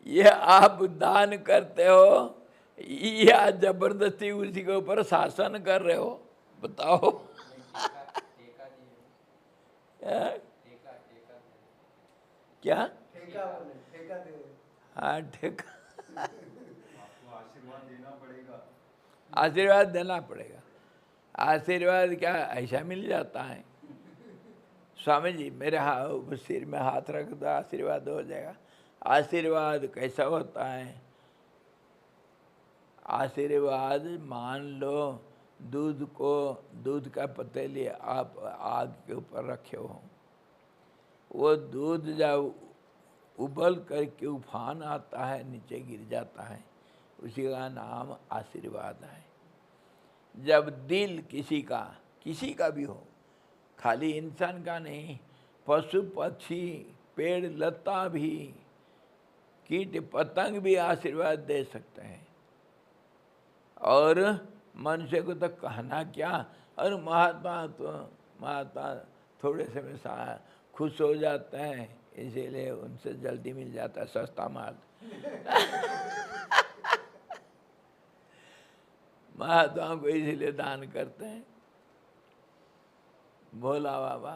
ये आप दान करते हो या जबरदस्ती उसी के ऊपर शासन कर रहे हो? बताओ। क्या? ठेका दे। हाँ, ठेका। आपको आशीर्वाद देना पड़ेगा। आशीर्वाद देना पड़ेगा। आशीर्वाद क्या ऐसा मिल जाता है? स्वामी जी मेरे सिर में हाथ रख दो, आशीर्वाद हो जाएगा। आशीर्वाद कैसा होता है? आशीर्वाद मान लो दूध का पतीली आप आग के ऊपर रखे हो, वो दूध जब उबल करके उफान आता है, नीचे गिर जाता है, उसी का नाम आशीर्वाद है। जब दिल किसी का भी हो, खाली इंसान का नहीं, पशु पक्षी, पेड़ लता भी, कीट पतंग भी आशीर्वाद दे सकते हैं। और मनुष्य को तो कहना क्या, और महात्मा थोड़े समय खुश हो जाते हैं, इसीलिए उनसे जल्दी मिल जाता है सस्ता माल। महात्मा को इसीलिए दान करते हैं। भोला बाबा,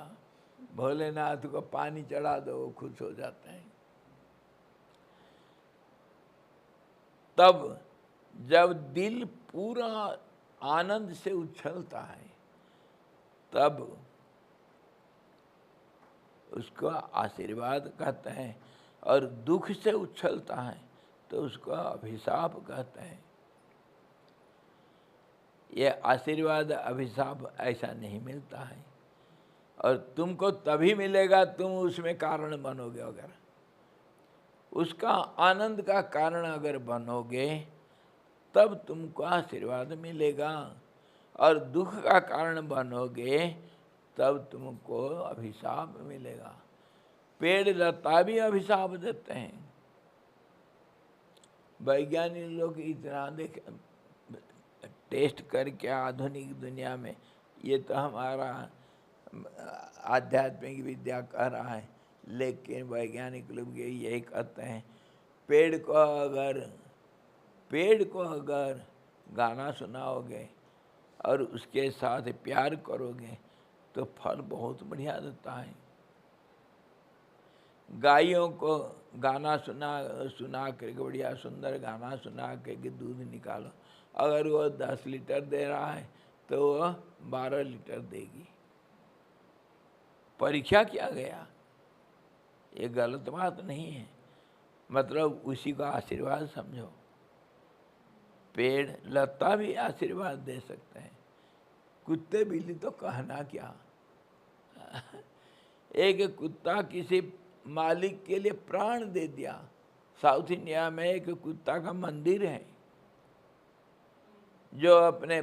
भोलेनाथ को पानी चढ़ा दो, वो खुश हो जाते हैं। तब जब दिल पूरा आनंद से उछलता है तब उसको आशीर्वाद कहते हैं, और दुख से उछलता है तो उसको अभिशाप कहते हैं। ये आशीर्वाद अभिशाप ऐसा नहीं मिलता है, और तुमको तभी मिलेगा तुम उसमें कारण बनोगे। अगर उसका आनंद का कारण अगर बनोगे तब तुमको आशीर्वाद मिलेगा, और दुख का कारण बनोगे तब तुमको अभिशाप मिलेगा। पेड़ लता भी अभिशाप देते हैं। वैज्ञानिक लोग इतना देख टेस्ट करके आधुनिक दुनिया में, ये तो हमारा आध्यात्मिक विद्या कह रहा है, लेकिन वैज्ञानिक लोग यही कहते हैं, पेड़ को अगर गाना सुनाओगे और उसके साथ प्यार करोगे तो फल बहुत बढ़िया देता है। गायों को गाना सुना करके, बढ़िया सुंदर गाना सुना करके दूध निकालो, अगर वो 10 लीटर दे रहा है तो वो 12 लीटर देगी। परीक्षा किया गया, ये गलत बात नहीं है। मतलब उसी का आशीर्वाद समझो। पेड़ लता भी आशीर्वाद दे सकते हैं, कुत्ते बिल्ली तो कहना क्या। एक कुत्ता किसी मालिक के लिए प्राण दे दिया। साउथ इंडिया में एक कुत्ता का मंदिर है जो अपने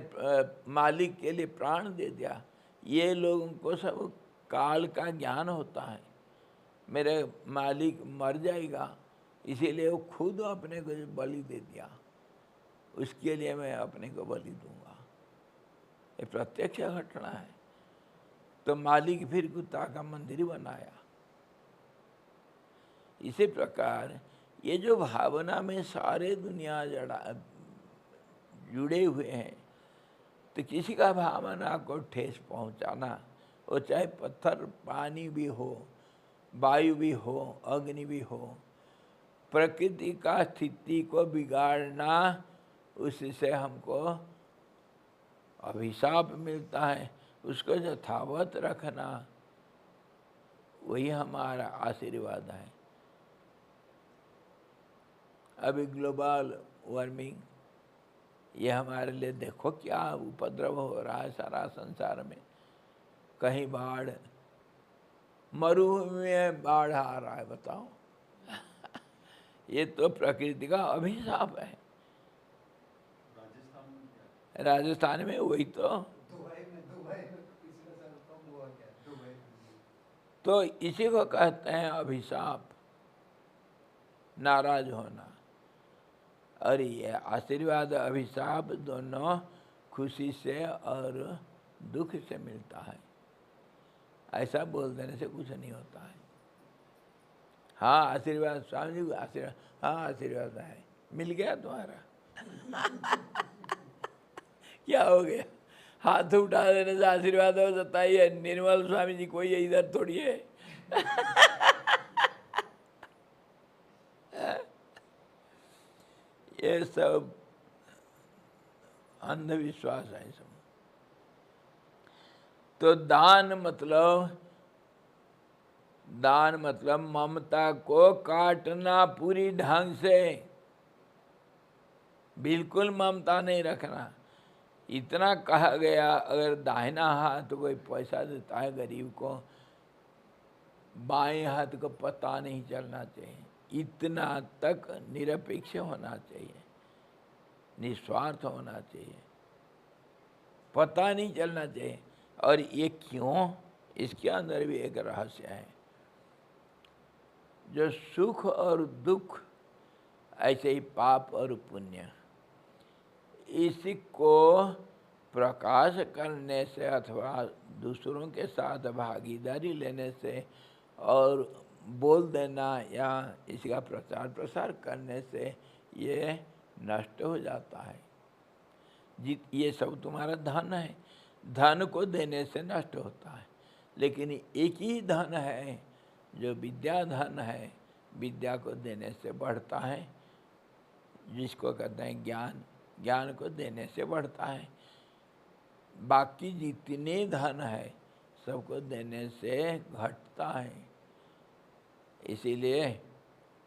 मालिक के लिए प्राण दे दिया। ये लोगों को सब काल का ज्ञान होता है, मेरे मालिक मर जाएगा इसीलिए वो खुद अपने को बलि दे दिया, उसके लिए मैं अपने को बलि दूंगा। ये प्रत्यक्ष घटना है। तो मालिक फिर कुत्ता का मंदिर बनाया। इसी प्रकार ये जो भावना में सारे दुनिया जुड़े हुए हैं, तो किसी का भावना को ठेस पहुंचाना, वो चाहे पत्थर पानी भी हो, वायु भी हो, अग्नि भी हो, प्रकृति का स्थिति को बिगाड़ना, उससे हमको अभिशाप मिलता है। उसको यथावत रखना वही हमारा आशीर्वाद है। अभी ग्लोबल वार्मिंग, ये हमारे लिए देखो क्या उपद्रव हो रहा है सारा संसार में। कहीं बाढ़, मरुभूमि में बाढ़ आ रहा है, बताओ। ये तो प्रकृति का अभिशाप है। राजस्थान में वही तो। दुबई में पिछले साल कम हुआ क्या दुबई में? तो इसी को कहते हैं अभिशाप, नाराज होना। और ये आशीर्वाद अभिशाप दोनों खुशी से और दुख से मिलता है। ऐसा बोल देने से कुछ नहीं होता है। हाँ आशीर्वाद, स्वामी जी आशीर्वाद, हाँ आशीर्वाद है, मिल गया तुम्हारा। क्या हो गया? हाथ उठा देने से आशीर्वाद हो सकता है? ये निर्मल स्वामी जी कोई इधर थोड़ी है। ये सब अंधविश्वास है सब। तो दान मतलब ममता को काटना पूरी ढंग से, बिल्कुल ममता नहीं रखना। इतना कहा गया, अगर दाहिना हाथ कोई पैसा देता है गरीब को, बाएं हाथ को पता नहीं चलना चाहिए। इतना तक निरपेक्ष होना चाहिए, निस्वार्थ होना चाहिए, पता नहीं चलना चाहिए। और ये क्यों? इसके अंदर भी एक रहस्य है। जो सुख और दुख, ऐसे ही पाप और पुण्य, इसी को प्रकाश करने से अथवा दूसरों के साथ भागीदारी लेने से और बोल देना या इसका प्रचार प्रसार करने से ये नष्ट हो जाता है। ये सब तुम्हारा धन है, धन को देने से नष्ट होता है। लेकिन एक ही धन है जो विद्या धन है, विद्या को देने से बढ़ता है, जिसको कहते हैं ज्ञान। ज्ञान को देने से बढ़ता है। बाकी जितने धन है सबको देने से घटता है। इसीलिए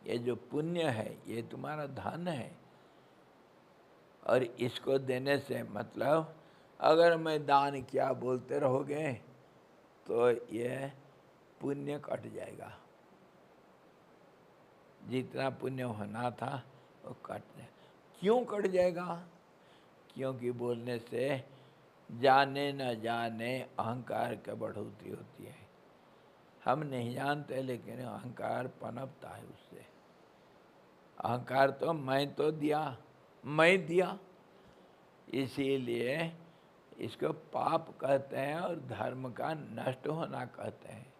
ये जो पुण्य है ये तुम्हारा धन है, और इसको देने से मतलब अगर मैं दान किया बोलते रहोगे तो ये पुण्य कट जाएगा। जितना पुण्य होना था वो कट जाए। क्यों कट जाएगा? क्योंकि बोलने से जाने न जाने अहंकार की बढ़ोतरी होती है। हम नहीं जानते लेकिन अहंकार पनपता है उससे। अहंकार तो मैं दिया, इसीलिए इसको पाप कहते हैं और धर्म का नष्ट होना कहते हैं।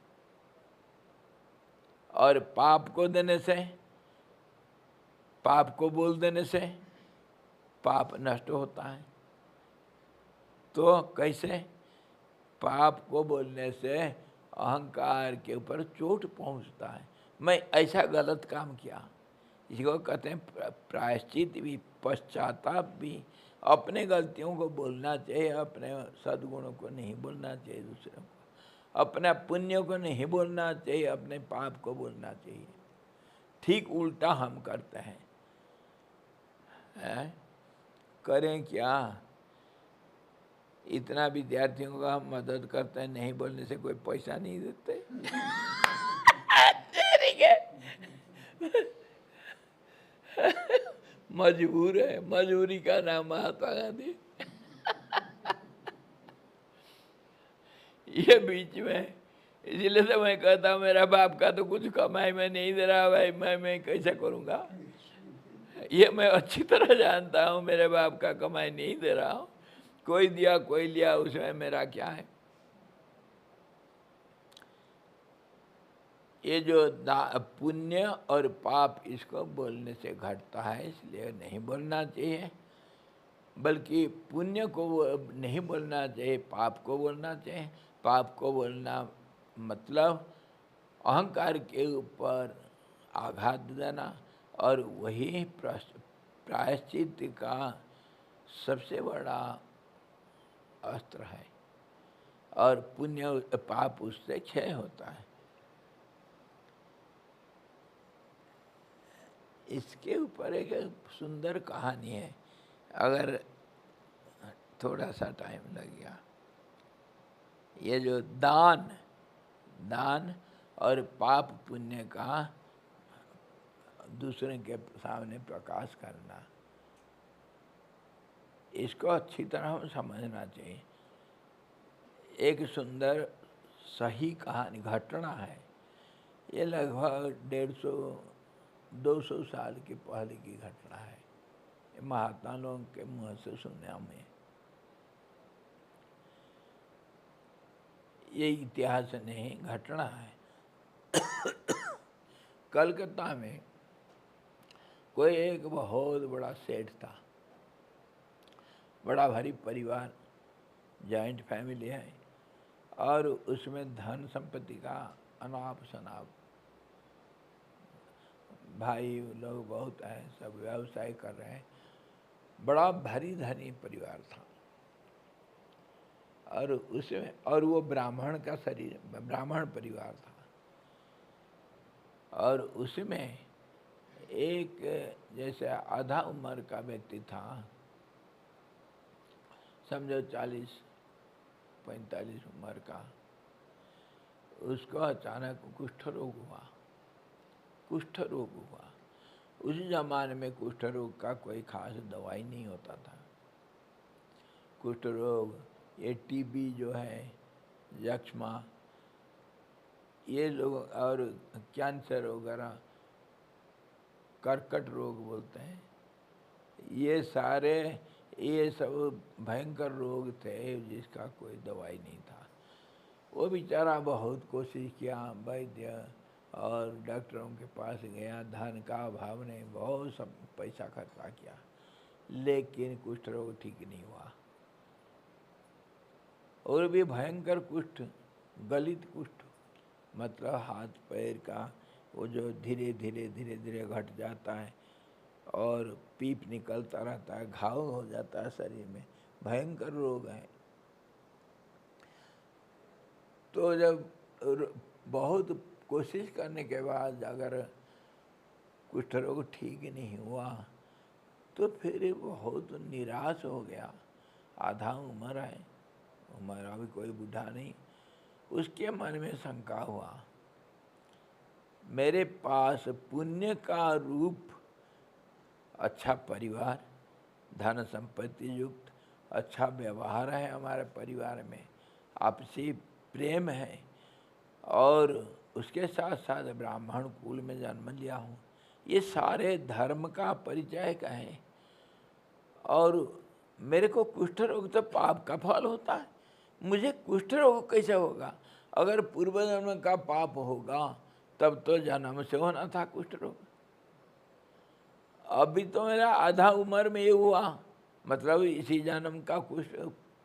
और पाप को देने से, पाप को बोल देने से पाप नष्ट होता है। तो कैसे? पाप को बोलने से अहंकार के ऊपर चोट पहुंचता है। मैं ऐसा गलत काम किया, इसको कहते हैं प्रायश्चित भी, पश्चाताप भी। अपने गलतियों को बोलना चाहिए, अपने सद्गुणों को नहीं बोलना चाहिए दूसरों को, अपने पुण्य को नहीं बोलना चाहिए, अपने पाप को बोलना चाहिए। ठीक उल्टा हम करते हैं। करें क्या? इतना विद्यार्थियों का हम मदद करते हैं, नहीं बोलने से कोई पैसा नहीं देते। ठीक है, मजबूर है, मजबूरी का नाम महात्मा गांधी। ये बीच में, इसीलिए तो मैं कहता हूँ मेरा बाप का तो कुछ कमाई में नहीं दे रहा भाई, मैं कैसे करूँगा? ये मैं अच्छी तरह जानता हूँ, मेरे बाप का कमाई नहीं दे रहा हूँ। कोई दिया कोई लिया, उसमें मेरा क्या है? ये जो पुण्य और पाप, इसको बोलने से घटता है, इसलिए नहीं बोलना चाहिए। बल्कि पुण्य को नहीं बोलना चाहिए, पाप को बोलना चाहिए। पाप को बोलना मतलब अहंकार के ऊपर आघात देना, और वही प्रायश्चित का सबसे बड़ा अस्त्र है। और पुण्य पाप उससे क्षय होता है। इसके ऊपर एक सुंदर कहानी है, अगर थोड़ा सा टाइम लग गया। ये जो दान और पाप पुण्य का दूसरे के सामने प्रकाश करना, इसको अच्छी तरह हम समझना चाहिए। एक सुंदर सही कहानी घटना है। ये लगभग 150-200 साल के पहले की घटना है। महात्मा लोगों के मुँह से सुना में। ये इतिहास नहीं, घटना है। कलकत्ता में कोई एक बहुत बड़ा सेठ था, बड़ा भारी परिवार, जॉइंट फैमिली है, और उसमें धन संपत्ति का अनाप शनाप, भाई लोग बहुत हैं, सब व्यवसाय कर रहे हैं। बड़ा भारी धनी परिवार था। और उसमें, और वो ब्राह्मण का शरीर, ब्राह्मण परिवार था। और उसमें एक जैसे आधा उम्र का व्यक्ति था, समझो 40-45 उम्र का। उसको अचानक कुष्ठ रोग हुआ। उस जमाने में कुष्ठ रोग का कोई खास दवाई नहीं होता था। कुष्ठ रोग, ये टीबी जो है, यक्ष्मा, ये लोग, और कैंसर वगैरह, कर्कट रोग बोलते हैं, ये सारे, ये सब भयंकर रोग थे जिसका कोई दवाई नहीं था। वो बेचारा बहुत कोशिश किया, वैद्य और डॉक्टरों के पास गया, धन का अभाव नहीं, बहुत सब पैसा खर्चा किया, लेकिन कुष्ठ रोग ठीक नहीं हुआ। और भी भयंकर कुष्ठ, गलित कुष्ठ, मतलब हाथ पैर का वो जो धीरे धीरे घट जाता है, और पीप निकलता रहता है, घाव हो जाता है शरीर में, भयंकर रोग है। तो जब बहुत कोशिश करने के बाद अगर कुष्ठ रोग ठीक नहीं हुआ तो फिर बहुत निराश हो गया। आधा उम्र है, उम्र अभी कोई बूढ़ा नहीं। उसके मन में शंका हुआ, मेरे पास पुण्य का रूप अच्छा परिवार, धन संपत्ति युक्त अच्छा व्यवहार है, हमारे परिवार में आपसी प्रेम है, और उसके साथ साथ ब्राह्मण कुल में जन्म लिया हूँ। ये सारे धर्म का परिचय का है। और मेरे को कुष्ठ रोग तो पाप का फल होता है, मुझे कुष्ठ रोग कैसे होगा? अगर पूर्व जन्म का पाप होगा तब तो जन्म से होना था कुष्ठ रोग। अभी तो मेरा आधा उम्र में ये हुआ, मतलब इसी जन्म का कुष्ठ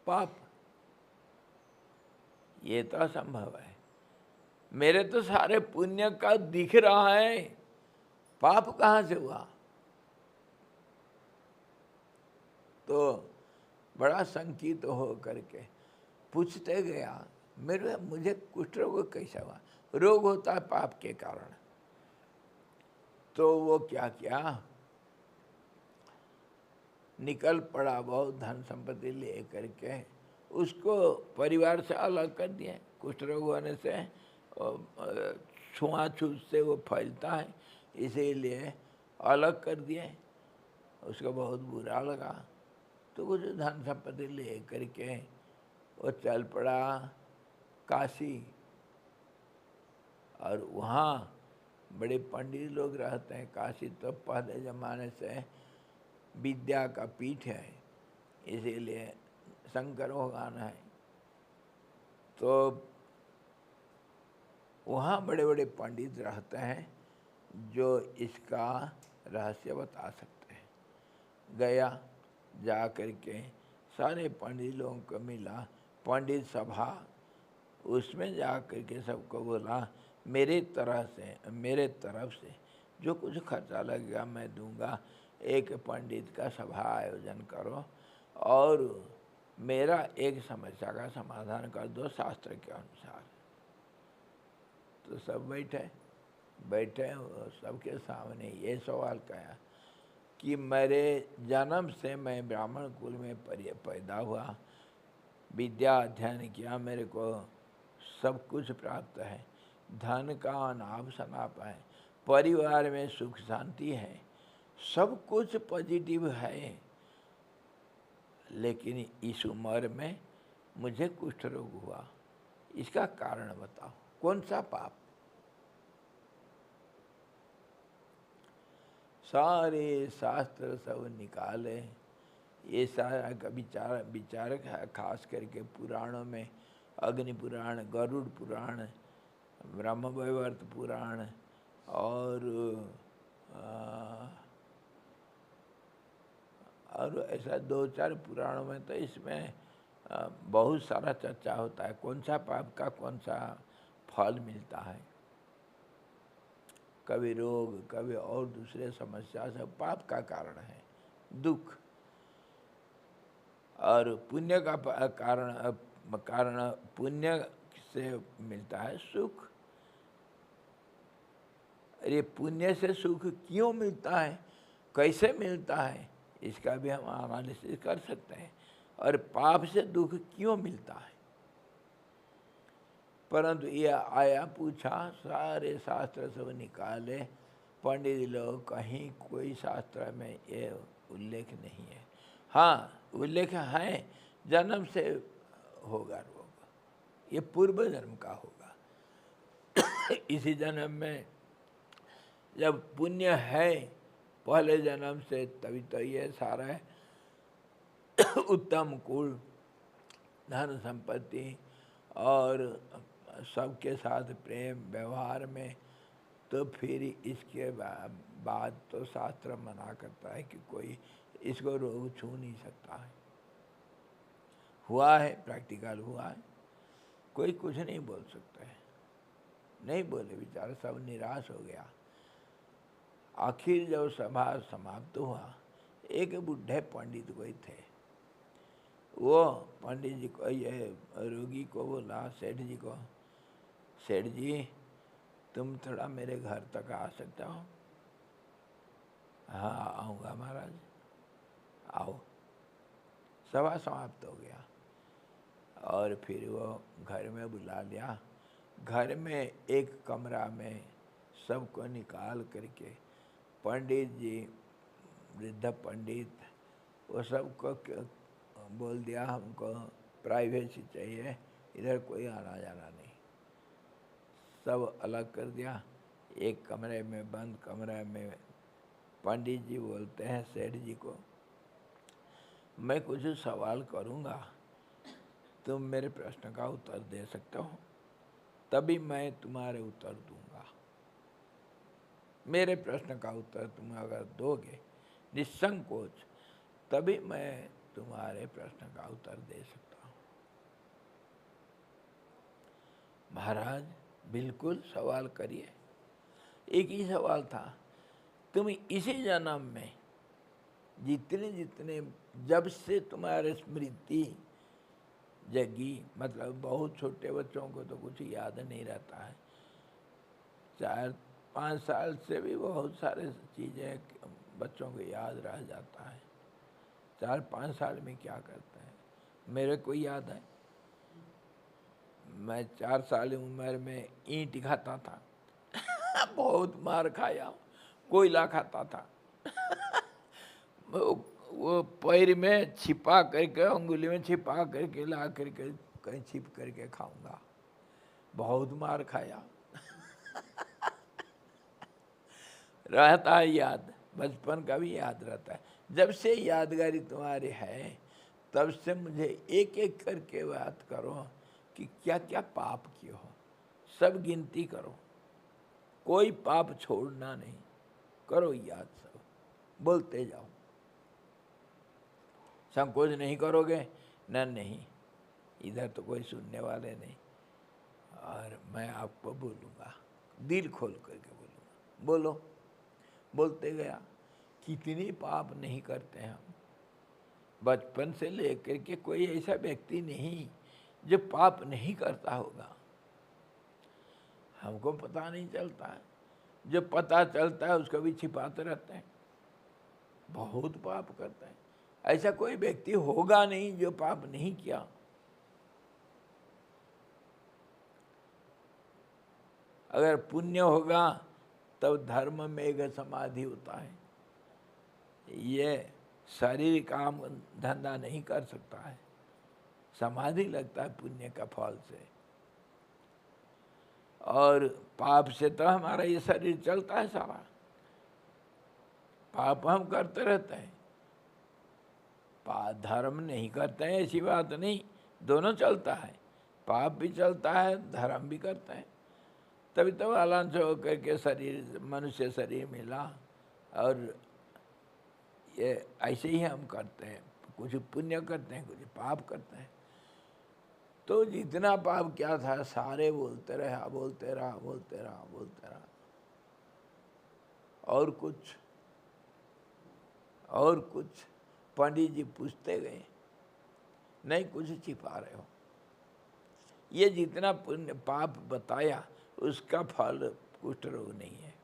पाप, ये तो असंभव है। मेरे तो सारे पुण्य का दिख रहा है, पाप कहाँ से हुआ? तो बड़ा शंकित हो करके पूछते गया, मुझे कुष्ठ रोग कैसा हुआ? रोग होता है पाप के कारण। तो वो क्या किया, निकल पड़ा, बहुत धन संपत्ति ले करके उसको परिवार से अलग कर दिए। कुष्ठ रोग होने से छुआछूत से वो फैलता है, इसीलिए अलग कर दिए। उसको बहुत बुरा लगा, तो कुछ धन संपत्ति ले करके वो चल पड़ा काशी। और वहाँ बड़े पंडित लोग रहते हैं। काशी तो पहले ज़माने से विद्या का पीठ है, इसीलिए शंकर भगवान है। तो वहाँ बड़े बड़े पंडित रहते हैं जो इसका रहस्य बता सकते हैं। गया, जा करके सारे पंडित लोगों को मिला, पंडित सभा, उसमें जा करके सबको बोला, मेरे तरफ से जो कुछ खर्चा लगेगा मैं दूंगा, एक पंडित का सभा आयोजन करो और मेरा एक समस्या का समाधान कर दो शास्त्र के अनुसार। तो सब बैठे सबके सामने ये सवाल किया कि मेरे जन्म से मैं ब्राह्मण कुल में पैदा हुआ, विद्या अध्ययन किया, मेरे को सब कुछ प्राप्त है, धन का अनाप शनाप है, परिवार में सुख शांति है, सब कुछ पॉजिटिव है, लेकिन इस उम्र में मुझे कुष्ठ रोग हुआ। इसका कारण बताओ, कौन सा पाप? सारे शास्त्र सब निकाले, ये सारा का विचार खास करके पुराणों में अग्नि पुराण, गरुड़ पुराण, ब्रह्म वैवर्त पुराण और ऐसा 2-4 पुराणों में तो इसमें बहुत सारा चर्चा होता है, कौन सा पाप का कौन सा फल मिलता है। कभी रोग, कभी और दूसरे समस्या, सब पाप का कारण है, दुख। और पुण्य का कारण पुण्य से मिलता है सुख। ये पुण्य से सुख क्यों मिलता है, कैसे मिलता है, इसका भी हम एनालिसिस कर सकते हैं। और पाप से दुख क्यों मिलता है? परंतु ये आया, पूछा, सारे शास्त्र सब निकाले, पंडित लोग, कहीं कोई शास्त्र में ये उल्लेख नहीं है। हाँ, उल्लेख है, जन्म से होगा रोग, ये पूर्व जन्म का होगा। इसी जन्म में जब पुण्य है पहले जन्म से, तभी तो ये सारा उत्तम कुल, धन संपत्ति और सबके साथ प्रेम व्यवहार में, तो फिर इसके बाद तो शास्त्र मना करता है कि कोई इसको रोग छू नहीं सकता है। हुआ है, प्रैक्टिकल हुआ है, कोई कुछ नहीं बोल सकता है। नहीं बोले, बेचारा सब निराश हो गया। आखिर जब सभा समाप्त हुआ, एक बूढ़े पंडित कोई थे, वो पंडित जी को, ये रोगी को बोला, सेठ जी को, सेठ जी तुम थोड़ा मेरे घर तक आ सकते हो? हाँ आऊँगा महाराज, आओ। सभा समाप्त हो गया और फिर वो घर में बुला लिया। घर में एक कमरा में सबको निकाल करके पंडित जी, वृद्ध पंडित, वो सबको बोल दिया हमको प्राइवेसी चाहिए, इधर कोई आना जाना नहीं। सब अलग कर दिया। एक कमरे में, बंद कमरे में पंडित जी बोलते हैं सेठ जी को, मैं कुछ सवाल करूँगा, तुम मेरे प्रश्न का उत्तर दे सकते हो, तभी मैं तुम्हारे उत्तर दूंगा। मेरे प्रश्न का उत्तर तुम अगर दोगे निसंकोच, तभी मैं तुम्हारे प्रश्न का उत्तर दे सकता हूँ। महाराज बिल्कुल सवाल करिए। एक ही सवाल था, तुम इसी जन्म में जितने जितने, जब से तुम्हारे स्मृति जगी, मतलब बहुत छोटे बच्चों को तो कुछ याद नहीं रहता है, 4-5 साल से भी बहुत सारे चीज़ें बच्चों को याद रह जाता है। 4-5 साल में क्या करते हैं, मेरे को याद है, मैं 4 साल उम्र में ईंट खाता था बहुत मार खाया, कोयला खाता था वो पैर में छिपा करके, उंगली में छिपा करके ला करके कहीं छिप करके खाऊंगा, बहुत मार खाया रहता है याद, बचपन का भी याद रहता है। जब से यादगारी तुम्हारी है, तब से मुझे एक एक करके बात करो कि क्या क्या पाप किए हो, सब गिनती करो, कोई पाप छोड़ना नहीं, करो याद सब, बोलते जाओ, संकोच नहीं करोगे न, नहीं, इधर तो कोई सुनने वाले नहीं, और मैं आपको बोलूँगा, दिल खोल करके बोलूँगा, बोलो। बोलते गया, कितनी पाप नहीं करते हैं हम, बचपन से लेकर के कोई ऐसा व्यक्ति नहीं जो पाप नहीं करता होगा, हमको पता नहीं चलता है, जो पता चलता है उसको भी छिपाते रहते हैं, बहुत पाप करते हैं। ऐसा कोई व्यक्ति होगा नहीं जो पाप नहीं किया। अगर पुण्य होगा तब धर्म में एक समाधि होता है, ये शरीर काम धंधा नहीं कर सकता है, समाधि लगता है पुण्य का फल से। और पाप से तो हमारा ये शरीर चलता है सारा, पाप हम करते रहते हैं, धर्म नहीं करते हैं ऐसी बात नहीं, दोनों चलता है, पाप भी चलता है, धर्म भी करते हैं, तभी तो आलांश होकर के शरीर, मनुष्य शरीर मिला। और ये ऐसे ही हम करते हैं, कुछ पुण्य करते हैं, कुछ पाप करते हैं। तो जितना पाप क्या था सारे बोलते रहा, बोलते रहा, बोलते रहा, बोलते रहा, और कुछ पंडित जी पूछते गए, नहीं कुछ छिपा रहे हो, ये जितना पुण्य पाप बताया उसका फल कुष्ठ रोग नहीं है,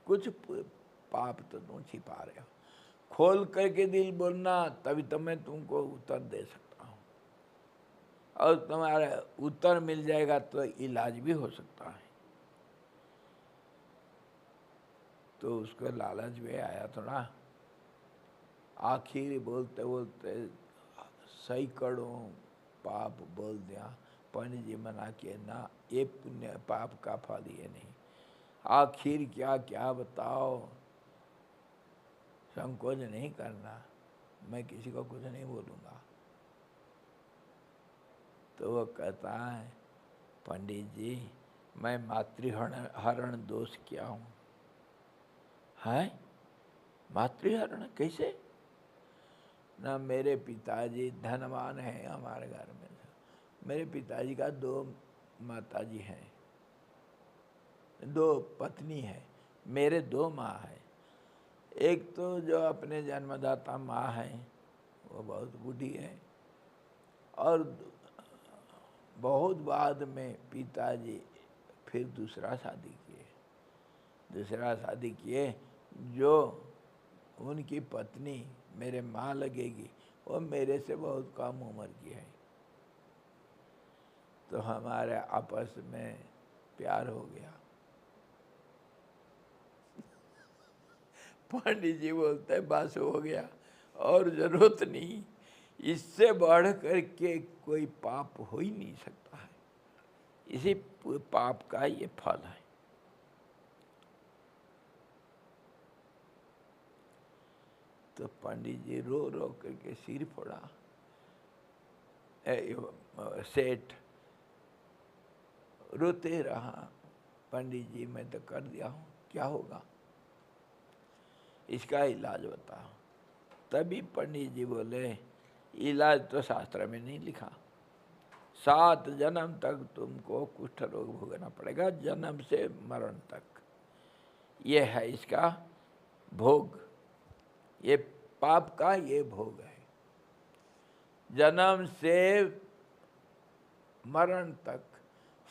कुछ पाप तो तुम छिपा रहे हो, खोल करके दिल बोलना, तभी तो मैं तुमको उत्तर दे सकता हूँ, और तुम्हारा उत्तर मिल जाएगा तो इलाज भी हो सकता है। तो उसको लालच भी आया थोड़ा, आखिर बोलते बोलते सैकड़ों पाप बोल दिया। पंडित जी मना किए, ना ये पुण्य पाप का फल ये नहीं, आखिर क्या क्या बताओ, संकोच नहीं करना, मैं किसी को कुछ नहीं बोलूँगा। तो वो कहता है, पंडित जी मैं मातृहरण दोष किया हूँ। है मातृहरण कैसे? ना मेरे पिताजी धनवान हैं, हमारे घर में मेरे पिताजी का 2 माताजी हैं, 2 पत्नी हैं, मेरे दो माँ है। एक तो जो अपने जन्मदाता माँ है वो बहुत बूढ़ी है, और बहुत बाद में पिताजी फिर दूसरा शादी किए, जो उनकी पत्नी मेरे माँ लगेगी वो मेरे से बहुत कम उम्र की है। तो हमारे आपस में प्यार हो गया। पंडित जी बोलते हैं बस हो गया और जरूरत नहीं, इससे बढ़ करके कोई पाप हो ही नहीं सकता है। इसी पाप का ये फल है। तो पंडित जी रो रो करके सिर फोड़ा। सेठ रोते रहा, पंडित जी मैं तो कर दिया हूँ, क्या होगा, इसका इलाज बताओ। तभी पंडित जी बोले इलाज तो शास्त्र में नहीं लिखा, 7 जन्म तक तुमको कुष्ठ रोग भोगना पड़ेगा, जन्म से मरण तक। ये है इसका भोग, ये पाप का ये भोग है। जन्म से मरण तक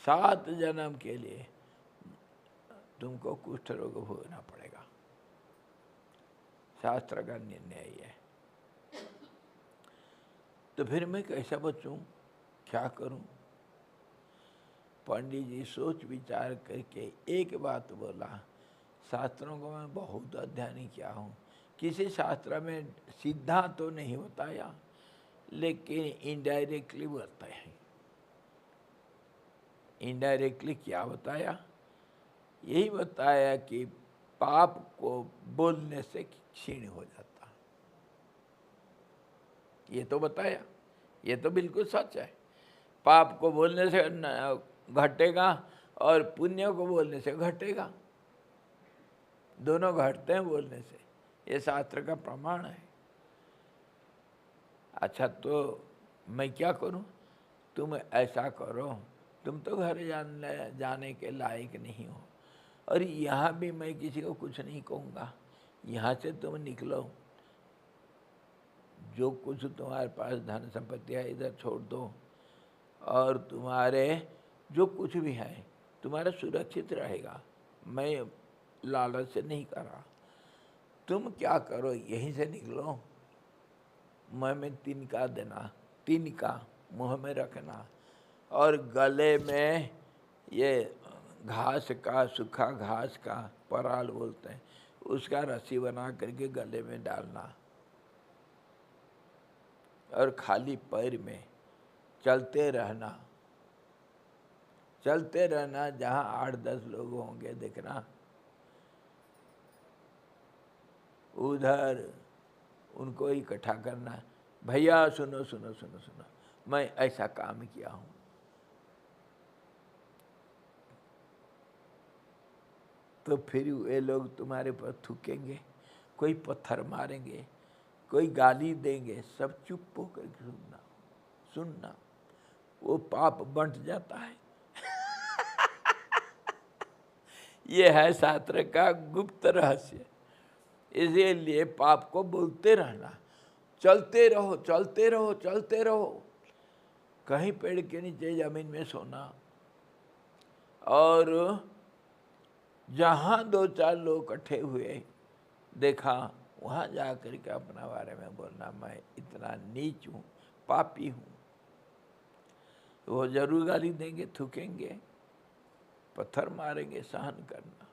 7 जन्म के लिए तुमको कुष्ठ रोग भोगना पड़ेगा। शास्त्र का निर्णय है। तो फिर मैं कैसा बचूं, क्या करूं? पंडित जी सोच विचार करके एक बात बोला, शास्त्रों को मैं बहुत अध्ययन किया हूँ, किसी शास्त्र में सीधा तो नहीं बताया लेकिन इनडायरेक्टली बताया है। इनडायरेक्टली क्या बताया? यही बताया कि पाप को बोलने से क्षीण हो जाता। ये तो बताया, ये तो बिल्कुल सच है। पाप को बोलने से घटेगा और पुण्य को बोलने से घटेगा, दोनों घटते हैं बोलने से, ये शास्त्र का प्रमाण है। अच्छा तो मैं क्या करूं? तुम ऐसा करो, तुम तो घर जाने के लायक नहीं हो, और यहाँ भी मैं किसी को कुछ नहीं कहूँगा, यहाँ से तुम निकलो, जो कुछ तुम्हारे पास धन संपत्ति है इधर छोड़ दो, और तुम्हारे जो कुछ भी है तुम्हारा सुरक्षित रहेगा। मैं लालच से नहीं कर रहा, तुम क्या करो यहीं से निकलो, मुँह में तिनका देना, तिनका मुँह में रखना, और गले में ये घास का, सूखा घास का पराल बोलते हैं, उसका रस्सी बना करके गले में डालना, और खाली पैर में चलते रहना। जहाँ 8-10 लोग होंगे देखना, उधर उनको इकट्ठा करना, भैया सुनो सुनो सुनो सुनो, मैं ऐसा काम किया हूँ। तो फिर वे लोग तुम्हारे पर थूकेंगे, कोई पत्थर मारेंगे, कोई गाली देंगे, सब चुप होकर सुनना, वो पाप बंट जाता है। ये है शास्त्र का गुप्त रहस्य। इसीलिए पाप को बोलते रहना, चलते रहो चलते रहो चलते रहो। कहीं पेड़ के नीचे जमीन में सोना, और जहाँ 2-4 लोग इकट्ठे हुए देखा, वहाँ जा कर के अपना बारे में बोलना, मैं इतना नीच हूँ, पापी हूँ। वो जरूर गाली देंगे, थूकेंगे, पत्थर मारेंगे, सहन करना,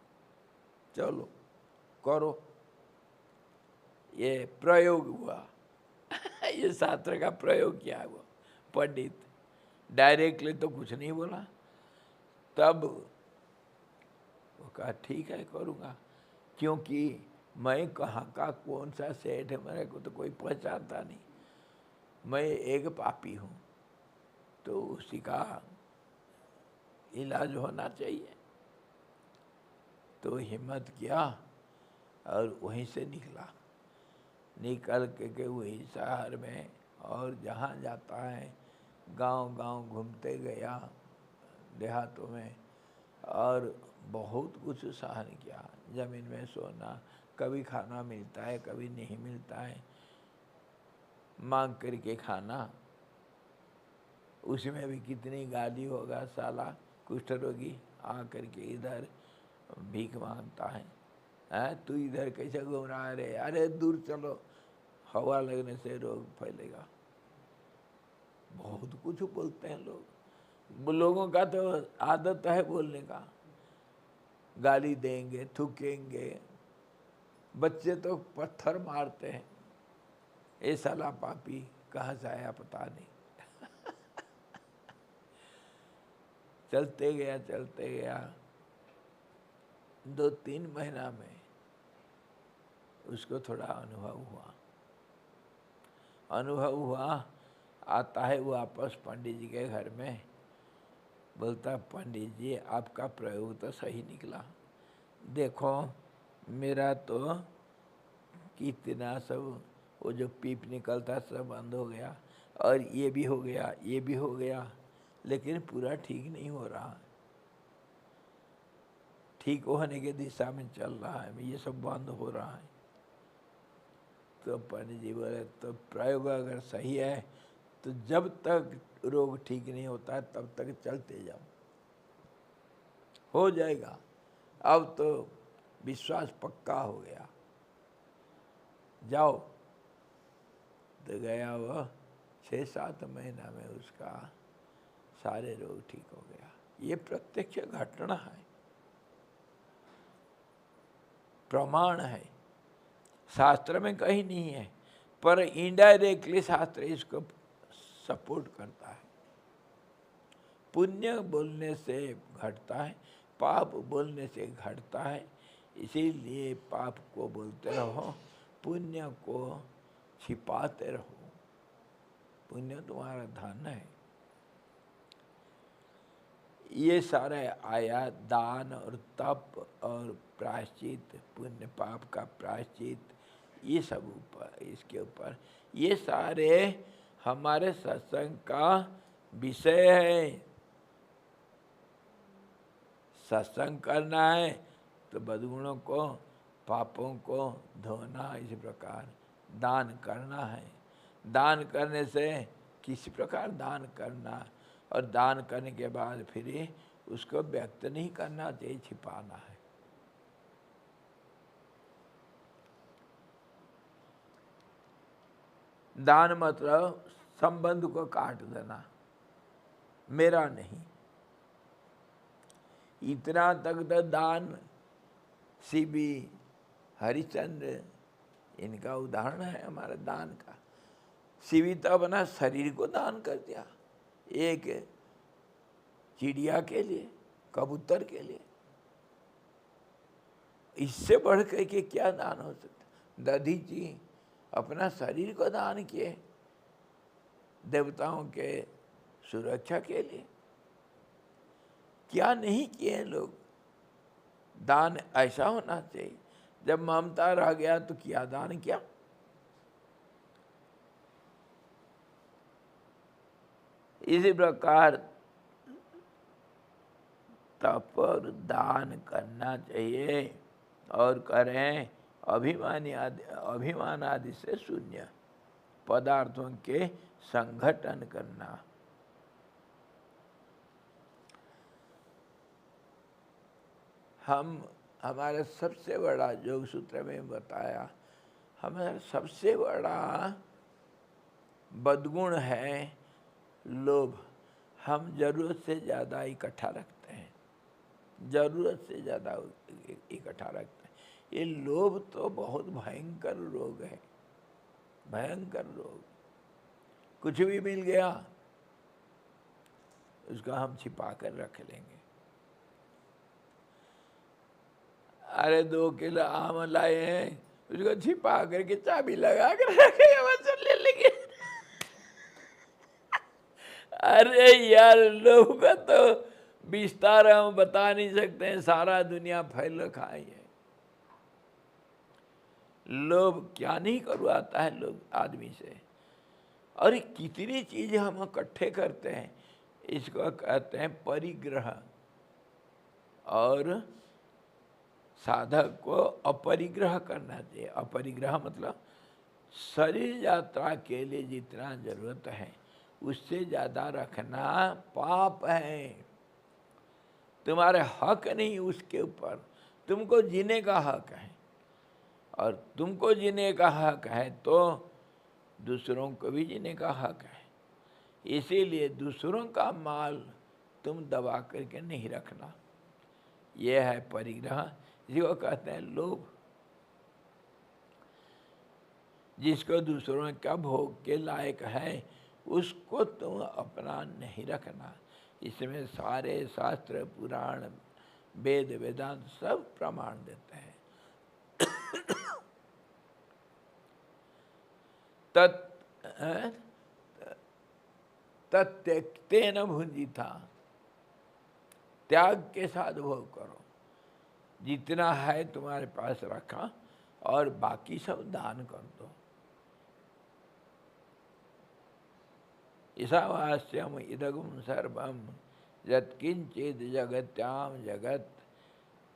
चलो करो। ये प्रयोग हुआ। ये शास्त्र का प्रयोग किया हुआ। पंडित डायरेक्टली तो कुछ नहीं बोला, तब वो कहा ठीक है करूँगा, क्योंकि मैं कहाँ का कौन सा सेठ है, मेरे को तो कोई पहचानता नहीं, मैं एक पापी हूँ, तो उसी का इलाज होना चाहिए। तो हिम्मत किया और वहीं से निकल के वही शहर में, और जहाँ जाता है गांव-गांव घूमते गया, देहातों में, और बहुत कुछ सहन किया। ज़मीन में सोना, कभी खाना मिलता है कभी नहीं मिलता है, मांग करके खाना, उसमें भी कितनी गाली होगा, साला कुष्ठ रोगी आ करके इधर भीख मांगता है, तू इधर कैसे घूम रहा है रे, अरे दूर चलो, हवा लगने से रोग फैलेगा। बहुत कुछ बोलते हैं लोग। लोगों का तो आदत है बोलने का, गाली देंगे, थूकेंगे, बच्चे तो पत्थर मारते हैं, ये साला पापी कहाँ से आया पता नहीं। चलते गया 2-3 महीना में उसको थोड़ा अनुभव हुआ। आता है वापस पंडित जी के घर में, बोलता पंडित जी आपका प्रयोग तो सही निकला, देखो मेरा तो कितना सब वो जो पीप निकलता सब बंद हो गया, और ये भी हो गया, लेकिन पूरा ठीक नहीं हो रहा, ठीक होने की दिशा में चल रहा है, ये सब बंद हो रहा है। तो पंडित जी बोले तो प्रयोग अगर सही है तो जब तक रोग ठीक नहीं होता है तब तक चलते जाओ, हो जाएगा। अब तो विश्वास पक्का हो गया, जाओ। तो गया वह, 6-7 महीना में उसका सारे रोग ठीक हो गया। ये प्रत्यक्ष घटना है, प्रमाण है, शास्त्र में कहीं नहीं है, पर इनडायरेक्टली शास्त्र इसको सपोर्ट करता है। पुण्य बोलने से घटता है, पाप बोलने से घटता है, इसीलिए पाप को बोलते रहो, पुण्य को छिपाते रहो, पुण्य तुम्हारा धन है। ये सारे आया दान और तप और प्रायश्चित, पुण्य पाप का प्रायश्चित, ये सब ऊपर, इसके ऊपर ये सारे हमारे सत्संग का विषय है। सत्संग करना है तो बदगुणों को, पापों को धोना, इसी प्रकार दान करना है। दान करने से किसी प्रकार दान करना, और दान करने के बाद फिर उसको व्यक्त नहीं करना चाहिए, छिपाना है। दान मतलब संबंध को काट देना, मेरा नहीं। इतना तक तो दान सीबी हरिश्चंद्र इनका उदाहरण है हमारे दान का। सीबी तो अपना शरीर को दान कर दिया, एक चिड़िया के लिए, कबूतर के लिए। इससे बढ़ के क्या दान हो सकता। दधी जी अपना शरीर को दान किए देवताओं के सुरक्षा के लिए। क्या नहीं किए लोग। दान ऐसा होना चाहिए, जब ममता रह गया तो क्या दान किया। इसी प्रकार तप और दान करना चाहिए, और करें अभिमान आदि से शून्य, पदार्थों के संघटन करना। हमारा सबसे बड़ा योग सूत्र में बताया, हमारा सबसे बड़ा बदगुण है लोभ। हम जरूरत से ज़्यादा इकट्ठा रखते हैं, जरूरत से ज़्यादा इकट्ठा रखते हैं। ये लोभ तो बहुत भयंकर रोग है, भयंकर रोग। कुछ भी मिल गया उसको हम छिपा कर रख लेंगे। अरे 2 किलो आम लाए हैं, उसको छिपा करके चाबी लगा कर रखेगा, बस ले लेंगे। अरे यार, लोग का तो विस्तार हम बता नहीं सकते हैं, सारा दुनिया फैल रखा है। लोभ क्या नहीं करवाता है लोग आदमी से। और कितनी चीजें हम इकट्ठे करते हैं, इसको कहते हैं परिग्रह। और साधक को अपरिग्रह करना चाहिए। अपरिग्रह मतलब शरीर यात्रा के लिए जितना जरूरत है उससे ज़्यादा रखना पाप है। तुम्हारे हक नहीं उसके ऊपर, तुमको जीने का हक है, और तुमको जीने का हक है तो दूसरों को भी जीने का हक है। इसीलिए दूसरों का माल तुम दबा करके नहीं रखना, यह है परिग्रह। इसी को कहते हैं लोभ। जिसको दूसरों का भोग के लायक है उसको तुम अपना नहीं रखना। इसमें सारे शास्त्र पुराण वेद वेदांत सब प्रमाण देते हैं। तत्यक्तेन भुंजिता, त्याग के साथ भोग करो। जितना है तुम्हारे पास रखा और बाकी सब दान कर दो। ईशावास्यम इदगुम सर्वम यत्किंचित जगत्याम जगत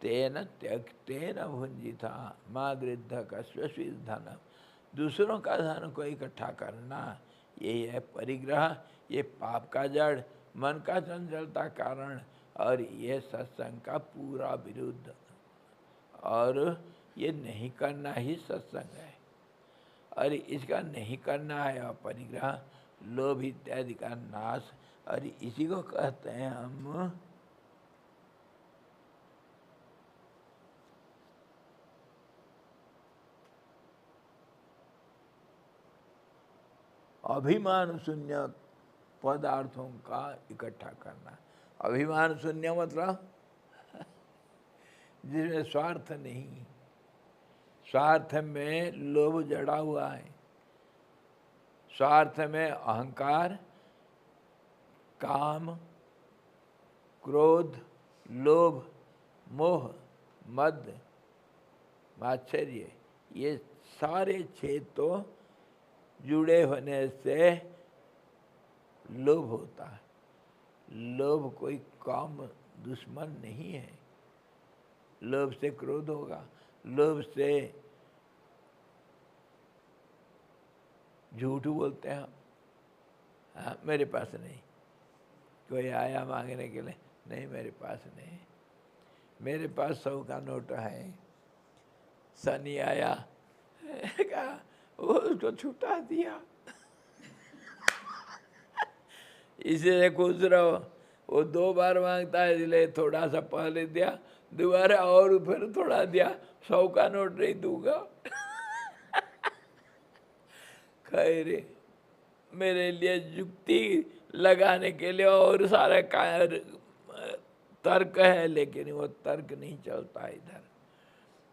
तेन त्यक्तेन भुंजिता माँ गृद्ध कस्वस्वित धन। दूसरों का धन को इकट्ठा करना यही है परिग्रह। ये पाप का जड़, मन का चंचलता कारण, और ये सत्संग का पूरा विरुद्ध। और ये नहीं करना ही सत्संग है, और इसका नहीं करना है अपरिग्रह, लोभ इत्यादि का नाश। और इसी को कहते हैं हम अभिमान शून्य पदार्थों का इकट्ठा करना। अभिमान शून्य मतलब जिसमें स्वार्थ नहीं, स्वार्थ में लोभ जड़ा हुआ है, स्वार्थ में अहंकार, काम, क्रोध, लोभ, मोह, मद, मात्सर्य, ये सारे छेद तो जुड़े होने से लोभ होता है। लोभ कोई काम दुश्मन नहीं है। लोभ से क्रोध होगा, लोभ से झूठ बोलते हैं हम। हाँ, मेरे पास नहीं। कोई आया मांगने के लिए, नहीं मेरे पास नहीं, मेरे पास 100 का नोट है। सनी आया कहा वो उसको छुटा दिया। इसे खुश रहो। वो 2 बार मांगता है, इसलिए थोड़ा सा पहले दिया, दोबारा और फिर थोड़ा दिया, 100 का नोट नहीं दूंगा। खैर मेरे लिए युक्ति लगाने के लिए और सारे तर्क है, लेकिन वो तर्क नहीं चलता इधर।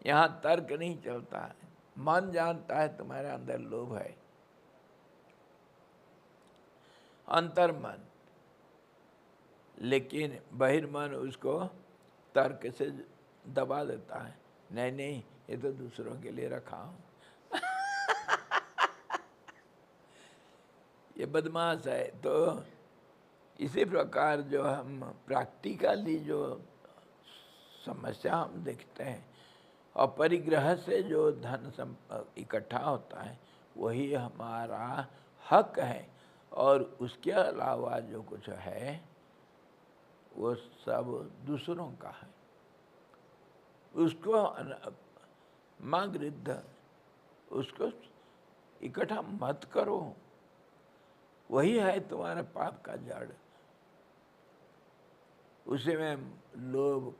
यहाँ तर्क नहीं चलता है। मन जानता है तुम्हारे अंदर लोभ है, अंतर मन, लेकिन बहिर्मन उसको तर्क से दबा देता है। नहीं नहीं, ये तो दूसरों के लिए रखा हूँ। ये बदमाश है। तो इसी प्रकार जो हम प्रैक्टिकली जो समस्या हम देखते हैं, अपरिग्रह से जो धन इकट्ठा होता है वही हमारा हक है, और उसके अलावा जो कुछ है वो सब दूसरों का है। उसको माँ गृद्ध, उसको इकट्ठा मत करो। वही है तुम्हारा पाप का जड़। उसी में लोभ,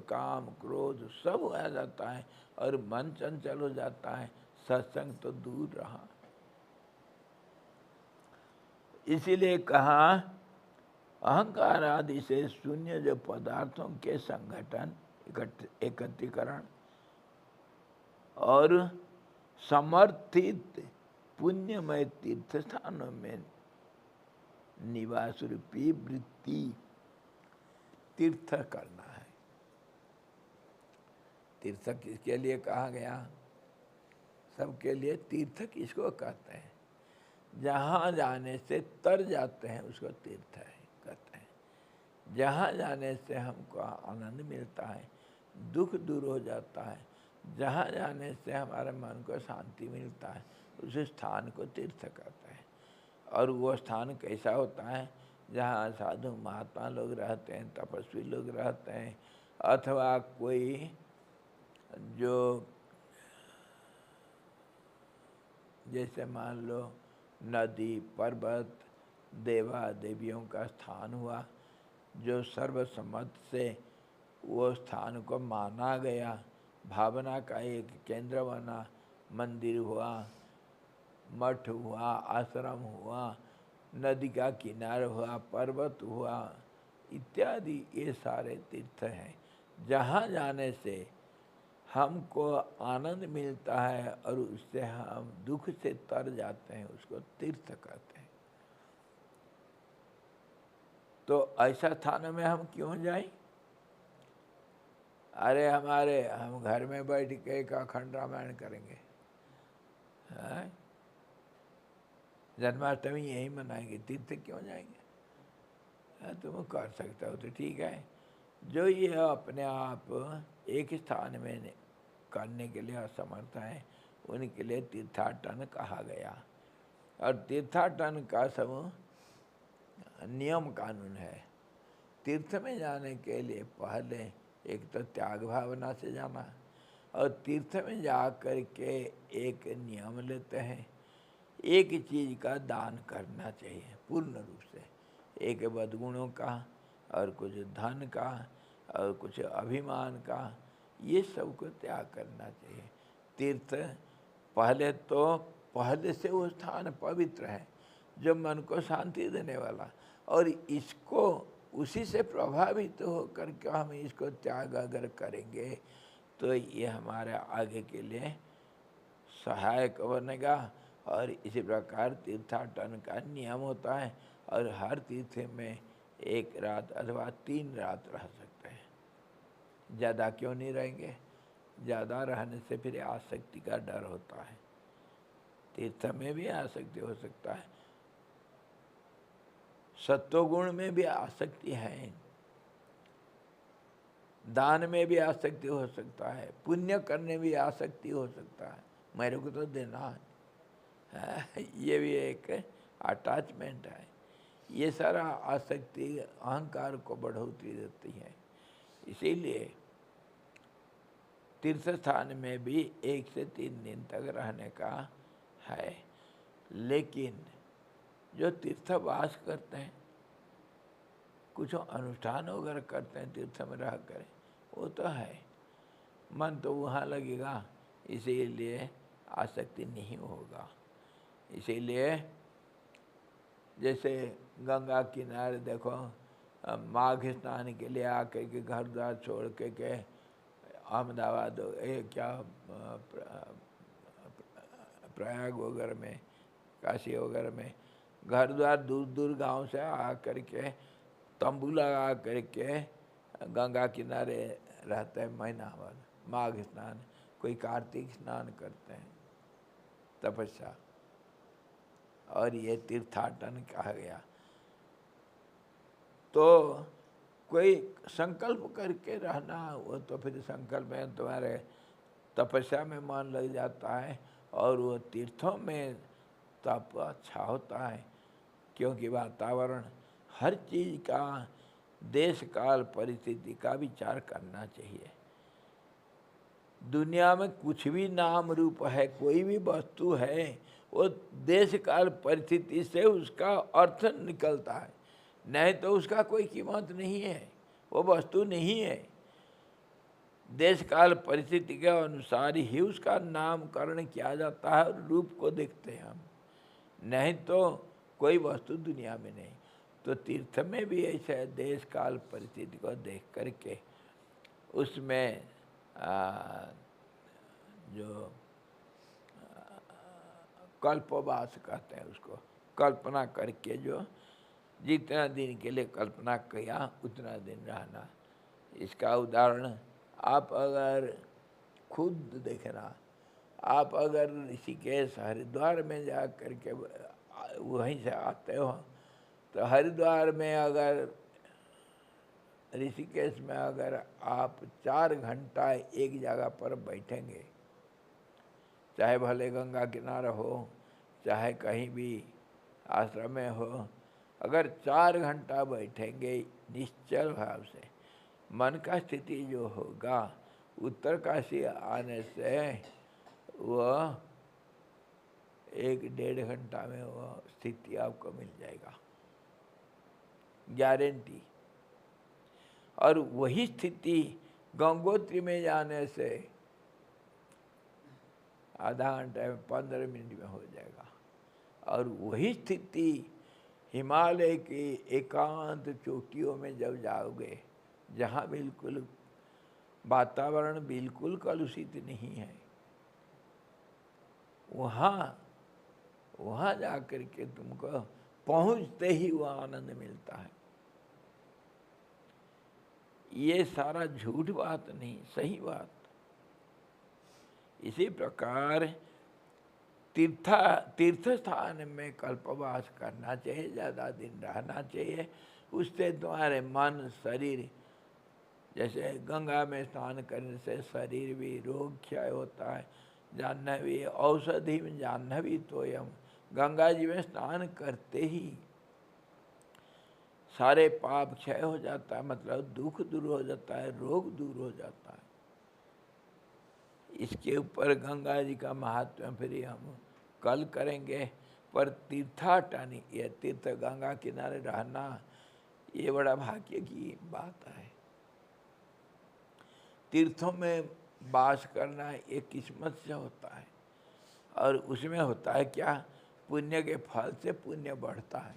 काम, क्रोध सब आ जाता है, और मन चंचल हो जाता है। सत्संग तो दूर रहा। इसीलिए कहा अहंकार आदि से शून्य जो पदार्थों के संगठन, एकत्रीकरण और समर्थित पुण्यमय तीर्थ स्थानों में निवास रूपी वृत्ति, तीर्थ करना है। तीर्थ किसके लिए कहा गया? सबके लिए। तीर्थ किसको कहते हैं? जहाँ जाने से तर जाते हैं उसको तीर्थ है कहते हैं। जहाँ जाने से हमको आनंद मिलता है, दुख दूर हो जाता है, जहाँ जाने से हमारे मन को शांति मिलता है, उस स्थान को तीर्थ कहते हैं। और वो स्थान कैसा होता है? जहाँ साधु महात्मा लोग रहते हैं, तपस्वी लोग रहते हैं, अथवा कोई जो जैसे मान लो नदी पर्वत देवा देवियों का स्थान हुआ, जो सर्वसम्मत से वो स्थान को माना गया, भावना का एक केंद्र बना, मंदिर हुआ, मठ हुआ, आश्रम हुआ, नदी का किनारा हुआ, पर्वत हुआ इत्यादि, ये सारे तीर्थ हैं। जहाँ जाने से हमको आनंद मिलता है और उससे हम दुख से तर जाते हैं, उसको तीर्थ कहते हैं। तो ऐसा स्थान में हम क्यों जाएं? अरे हम घर में बैठ के एक अखंड रामायण करेंगे, जन्माष्टमी यही मनाएंगे, तीर्थ क्यों जाएंगे? तुम कर सकते हो तो ठीक है। जो ये अपने आप एक स्थान में करने के लिए असमर्थ हैं, उनके लिए तीर्थाटन कहा गया। और तीर्थाटन का सब नियम कानून है। तीर्थ में जाने के लिए पहले एक तो त्याग भावना से जाना, और तीर्थ में जा कर के एक नियम लेते हैं, एक चीज़ का दान करना चाहिए पूर्ण रूप से, एक बदगुणों का और कुछ धन का और कुछ अभिमान का, ये सब को त्याग करना चाहिए। तीर्थ पहले से वो स्थान पवित्र है जो मन को शांति देने वाला, और इसको उसी से प्रभावित होकर के हम इसको त्याग अगर करेंगे तो ये हमारे आगे के लिए सहायक बनेगा। और इसी प्रकार तीर्थाटन का नियम होता है, और हर तीर्थ में 1 रात अथवा 3 रात रह सकते हैं। ज़्यादा क्यों नहीं रहेंगे? ज़्यादा रहने से फिर आसक्ति का डर होता है। तीर्थ में भी आसक्ति हो सकता है, सत्वगुण में भी आसक्ति है, दान में भी आसक्ति हो सकता है, पुण्य करने भी आसक्ति हो सकता है, मेरे को तो देना है, ये भी एक अटैचमेंट है। ये सारा आसक्ति अहंकार को बढ़ोतरी देती है। इसीलिए तीर्थ स्थान में भी 1 से 3 दिन तक रहने का है। लेकिन जो तीर्थवास करते हैं, कुछ अनुष्ठान वगैरह करते हैं तीर्थ में रह कर, वो तो है, मन तो वहाँ लगेगा, इसीलिए आसक्ति नहीं होगा। इसीलिए जैसे गंगा किनारे देखो, माघ स्नान के लिए आकर के घर द्वार छोड़ के अहमदाबाद प्रयाग वगैरह में, काशी वगैरह में घर द्वार दूर दूर गांव से आ करके तंबू लगा करके गंगा किनारे रहते हैं महीना भर। माघ स्नान, कोई कार्तिक स्नान करते हैं, तपस्या, और ये तीर्थाटन कहा गया। तो कोई संकल्प करके रहना, वो तो फिर संकल्प में तुम्हारे तपस्या में मन लग जाता है, और वो तीर्थों में तप अच्छा होता है, क्योंकि वातावरण, हर चीज़ का देश काल परिस्थिति का विचार करना चाहिए। दुनिया में कुछ भी नाम रूप है, कोई भी वस्तु है, वो देश काल परिस्थिति से उसका अर्थ निकलता है, नहीं तो उसका कोई कीमत नहीं है, वो वस्तु नहीं है। देश काल परिस्थिति के अनुसार ही उसका नामकरण किया जाता है और रूप को देखते हैं हम, नहीं तो कोई वस्तु दुनिया में नहीं। तो तीर्थ में भी ऐसे देश काल परिस्थिति को देख करके उसमें जो कल्पवास कहते हैं उसको, कल्पना करके जो जितना दिन के लिए कल्पना किया उतना दिन रहना। इसका उदाहरण आप अगर खुद देखना, आप अगर ऋषिकेश हरिद्वार में जा करके वहीं से आते हो, तो हरिद्वार में अगर ऋषिकेश में अगर आप 4 घंटा एक जगह पर बैठेंगे, चाहे भले गंगा किनारा हो, चाहे कहीं भी आश्रम में हो, अगर 4 घंटा बैठेंगे निश्चल भाव से, मन का स्थिति जो होगा उत्तरकाशी आने से वह 1-1.5 घंटा में वह स्थिति आपको मिल जाएगा, गारंटी। और वही स्थिति गंगोत्री में जाने से आधा घंटे में 15 मिनट में हो जाएगा। और वही स्थिति हिमालय की एकांत चोटियों में जब जाओगे, जहाँ बिल्कुल वातावरण बिल्कुल कलुषित नहीं है, वहाँ जाकर के तुमको पहुँचते ही वह आनंद मिलता है। ये सारा झूठ बात नहीं, सही बात। इसी प्रकार तीर्थ स्थान में कल्पवास करना चाहिए, ज़्यादा दिन रहना चाहिए। उससे तुम्हारे मन शरीर, जैसे गंगा में स्नान करने से शरीर भी रोग क्षय होता है, जाह्नवी औषधि में जाह्नवी तोयम, गंगा जी में स्नान करते ही सारे पाप क्षय हो जाता है, मतलब दुख दूर हो जाता है, रोग दूर हो जाता है। इसके ऊपर गंगा जी का महात्म्य फिर हम कल करेंगे। पर तीर्थाटन, ये तीर्थ गंगा किनारे रहना, ये बड़ा भाग्य की बात है। तीर्थों में वास करना एक किस्मत से होता है, और उसमें होता है क्या, पुण्य के फल से पुण्य बढ़ता है।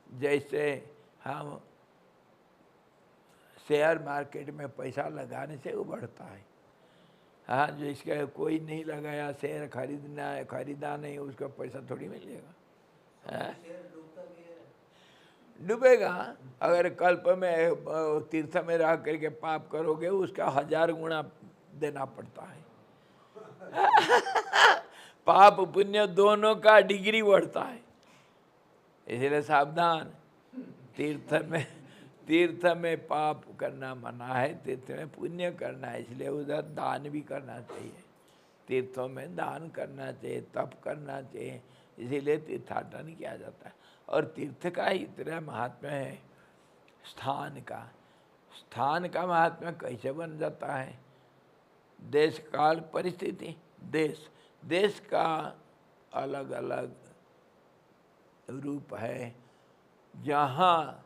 जैसे हम शेयर मार्केट में पैसा लगाने से वो बढ़ता है। हाँ, जो इसका कोई नहीं लगाया, शेयर खरीदा नहीं, उसका पैसा थोड़ी मिलेगा। हाँ? डूबेगा। अगर कल्प में तीर्थ में रह करके पाप करोगे, उसका 1000 गुना देना पड़ता है। पाप पुण्य दोनों का डिग्री बढ़ता है, इसलिए सावधान। तीर्थ में पाप करना मना है, तीर्थ में पुण्य करना है, इसलिए उधर दान भी करना चाहिए। तीर्थों में दान करना चाहिए, तप करना चाहिए, इसीलिए तीर्थाटन किया जाता है। और तीर्थ का इतना महात्म्य है। स्थान का महात्म्य कैसे बन जाता है, देश काल परिस्थिति, देश का अलग अलग रूप है। जहाँ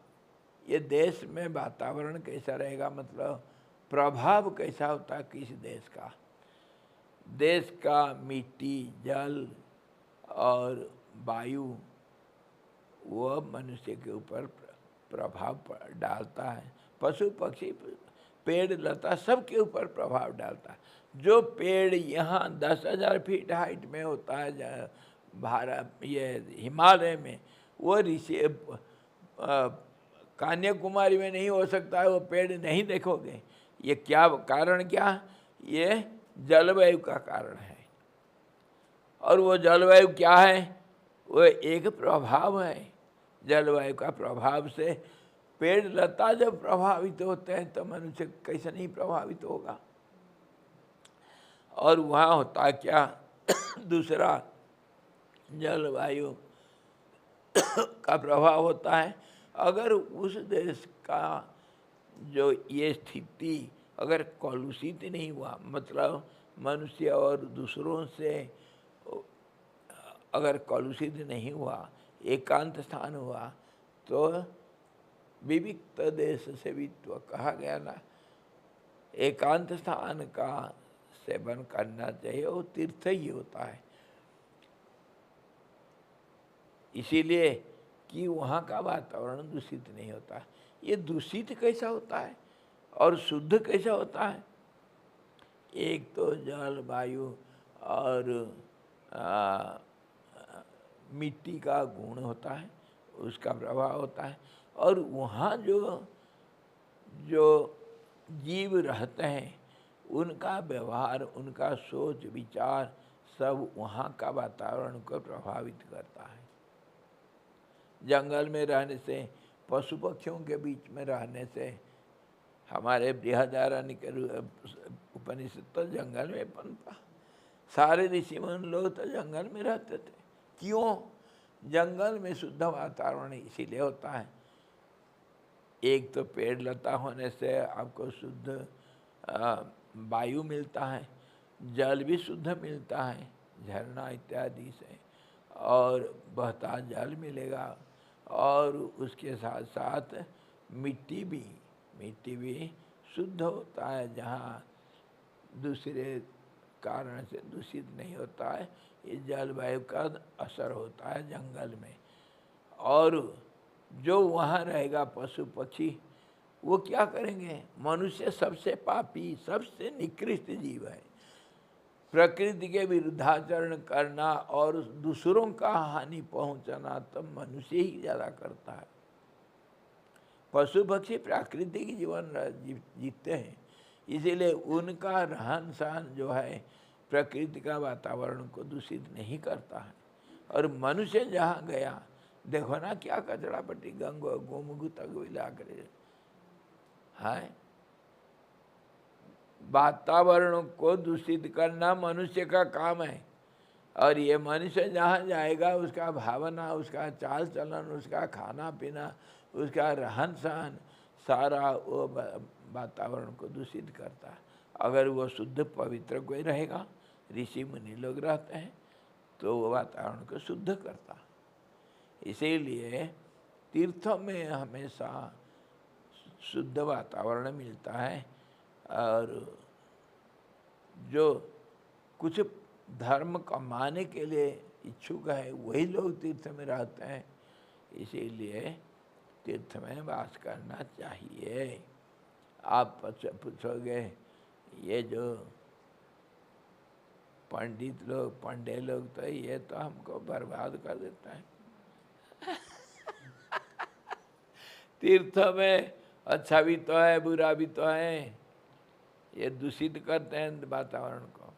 ये देश में वातावरण कैसा रहेगा, मतलब प्रभाव कैसा होता है किस देश का मिट्टी, जल और वायु, वह मनुष्य के ऊपर प्रभाव डालता है। पशु पक्षी, पेड़ लता सबके ऊपर प्रभाव डालता है। जो पेड़ यहाँ 10,000 फीट हाइट में होता है भारत, ये हिमालय में, वो ऋषि कन्याकुमारी में नहीं हो सकता है, वो पेड़ नहीं देखोगे। ये क्या कारण, क्या ये जलवायु का कारण है। और वो जलवायु क्या है, वो एक प्रभाव है। जलवायु का प्रभाव से पेड़ लता जब प्रभावित होते हैं तो मनुष्य कैसे नहीं प्रभावित होगा। और वहाँ होता क्या, दूसरा जलवायु का प्रभाव होता है। अगर उस देश का जो ये स्थिति अगर कलुषित नहीं हुआ, मतलब मनुष्य और दूसरों से अगर कलुषित नहीं हुआ, एकांत स्थान हुआ, तो विविक्त देश से भी तो कहा गया ना, एकांत स्थान का सेवन करना चाहिए, वो तीर्थ ही होता है। इसीलिए कि वहाँ का वातावरण दूषित नहीं होता। ये दूषित कैसा होता है और शुद्ध कैसा होता है, एक तो जल, वायु और मिट्टी का गुण होता है, उसका प्रभाव होता है। और वहाँ जो जीव रहते हैं, उनका व्यवहार, उनका सोच विचार सब वहाँ का वातावरण को प्रभावित करता है। जंगल में रहने से, पशु पक्षियों के बीच में रहने से हमारे बृहदारण्यक उपनिषद तो जंगल में पनपा। सारे ऋषि मुनि लोग तो जंगल में रहते थे। क्यों? जंगल में शुद्ध वातावरण इसीलिए होता है, एक तो पेड़ लता होने से आपको शुद्ध वायु मिलता है, जल भी शुद्ध मिलता है झरना इत्यादि से, और बहता जल मिलेगा, और उसके साथ साथ मिट्टी भी शुद्ध होता है, जहाँ दूसरे कारण से दूषित नहीं होता है। ये जलवायु का असर होता है जंगल में। और जो वहाँ रहेगा पशु पक्षी, वो क्या करेंगे? मनुष्य सबसे पापी, सबसे निकृष्ट जीव है। प्रकृति के विरुद्धाचरण करना और दूसरों का हानि पहुंचाना तो मनुष्य ही ज़्यादा करता है। पशु पक्षी प्राकृतिक जीवन जीते हैं, इसीलिए उनका रहन सहन जो है प्रकृति का वातावरण को दूषित नहीं करता है। और मनुष्य जहाँ गया, देखो ना क्या कचरा पट्टी गोमुख तक मिला कर है। वातावरण को दूषित करना मनुष्य का काम है, और ये मनुष्य जहाँ जाएगा उसका भावना, उसका चाल चलन, उसका खाना पीना, उसका रहन सहन सारा वो वातावरण को दूषित करता है। अगर वो शुद्ध पवित्र कोई रहेगा, ऋषि मुनि लोग रहते हैं, तो वो वातावरण को शुद्ध करता है। इसीलिए तीर्थों में हमेशा शुद्ध वातावरण मिलता है, और जो कुछ धर्म कमाने के लिए इच्छुक है वही लोग तीर्थ में रहते हैं, इसीलिए तीर्थ में वास करना चाहिए। आप पूछोगे ये जो पंडित लोग, पंडे लोग, तो ये तो हमको बर्बाद कर देता है। तीर्थ में अच्छा भी तो है, बुरा भी तो है, ये दूषित करते हैं वातावरण को।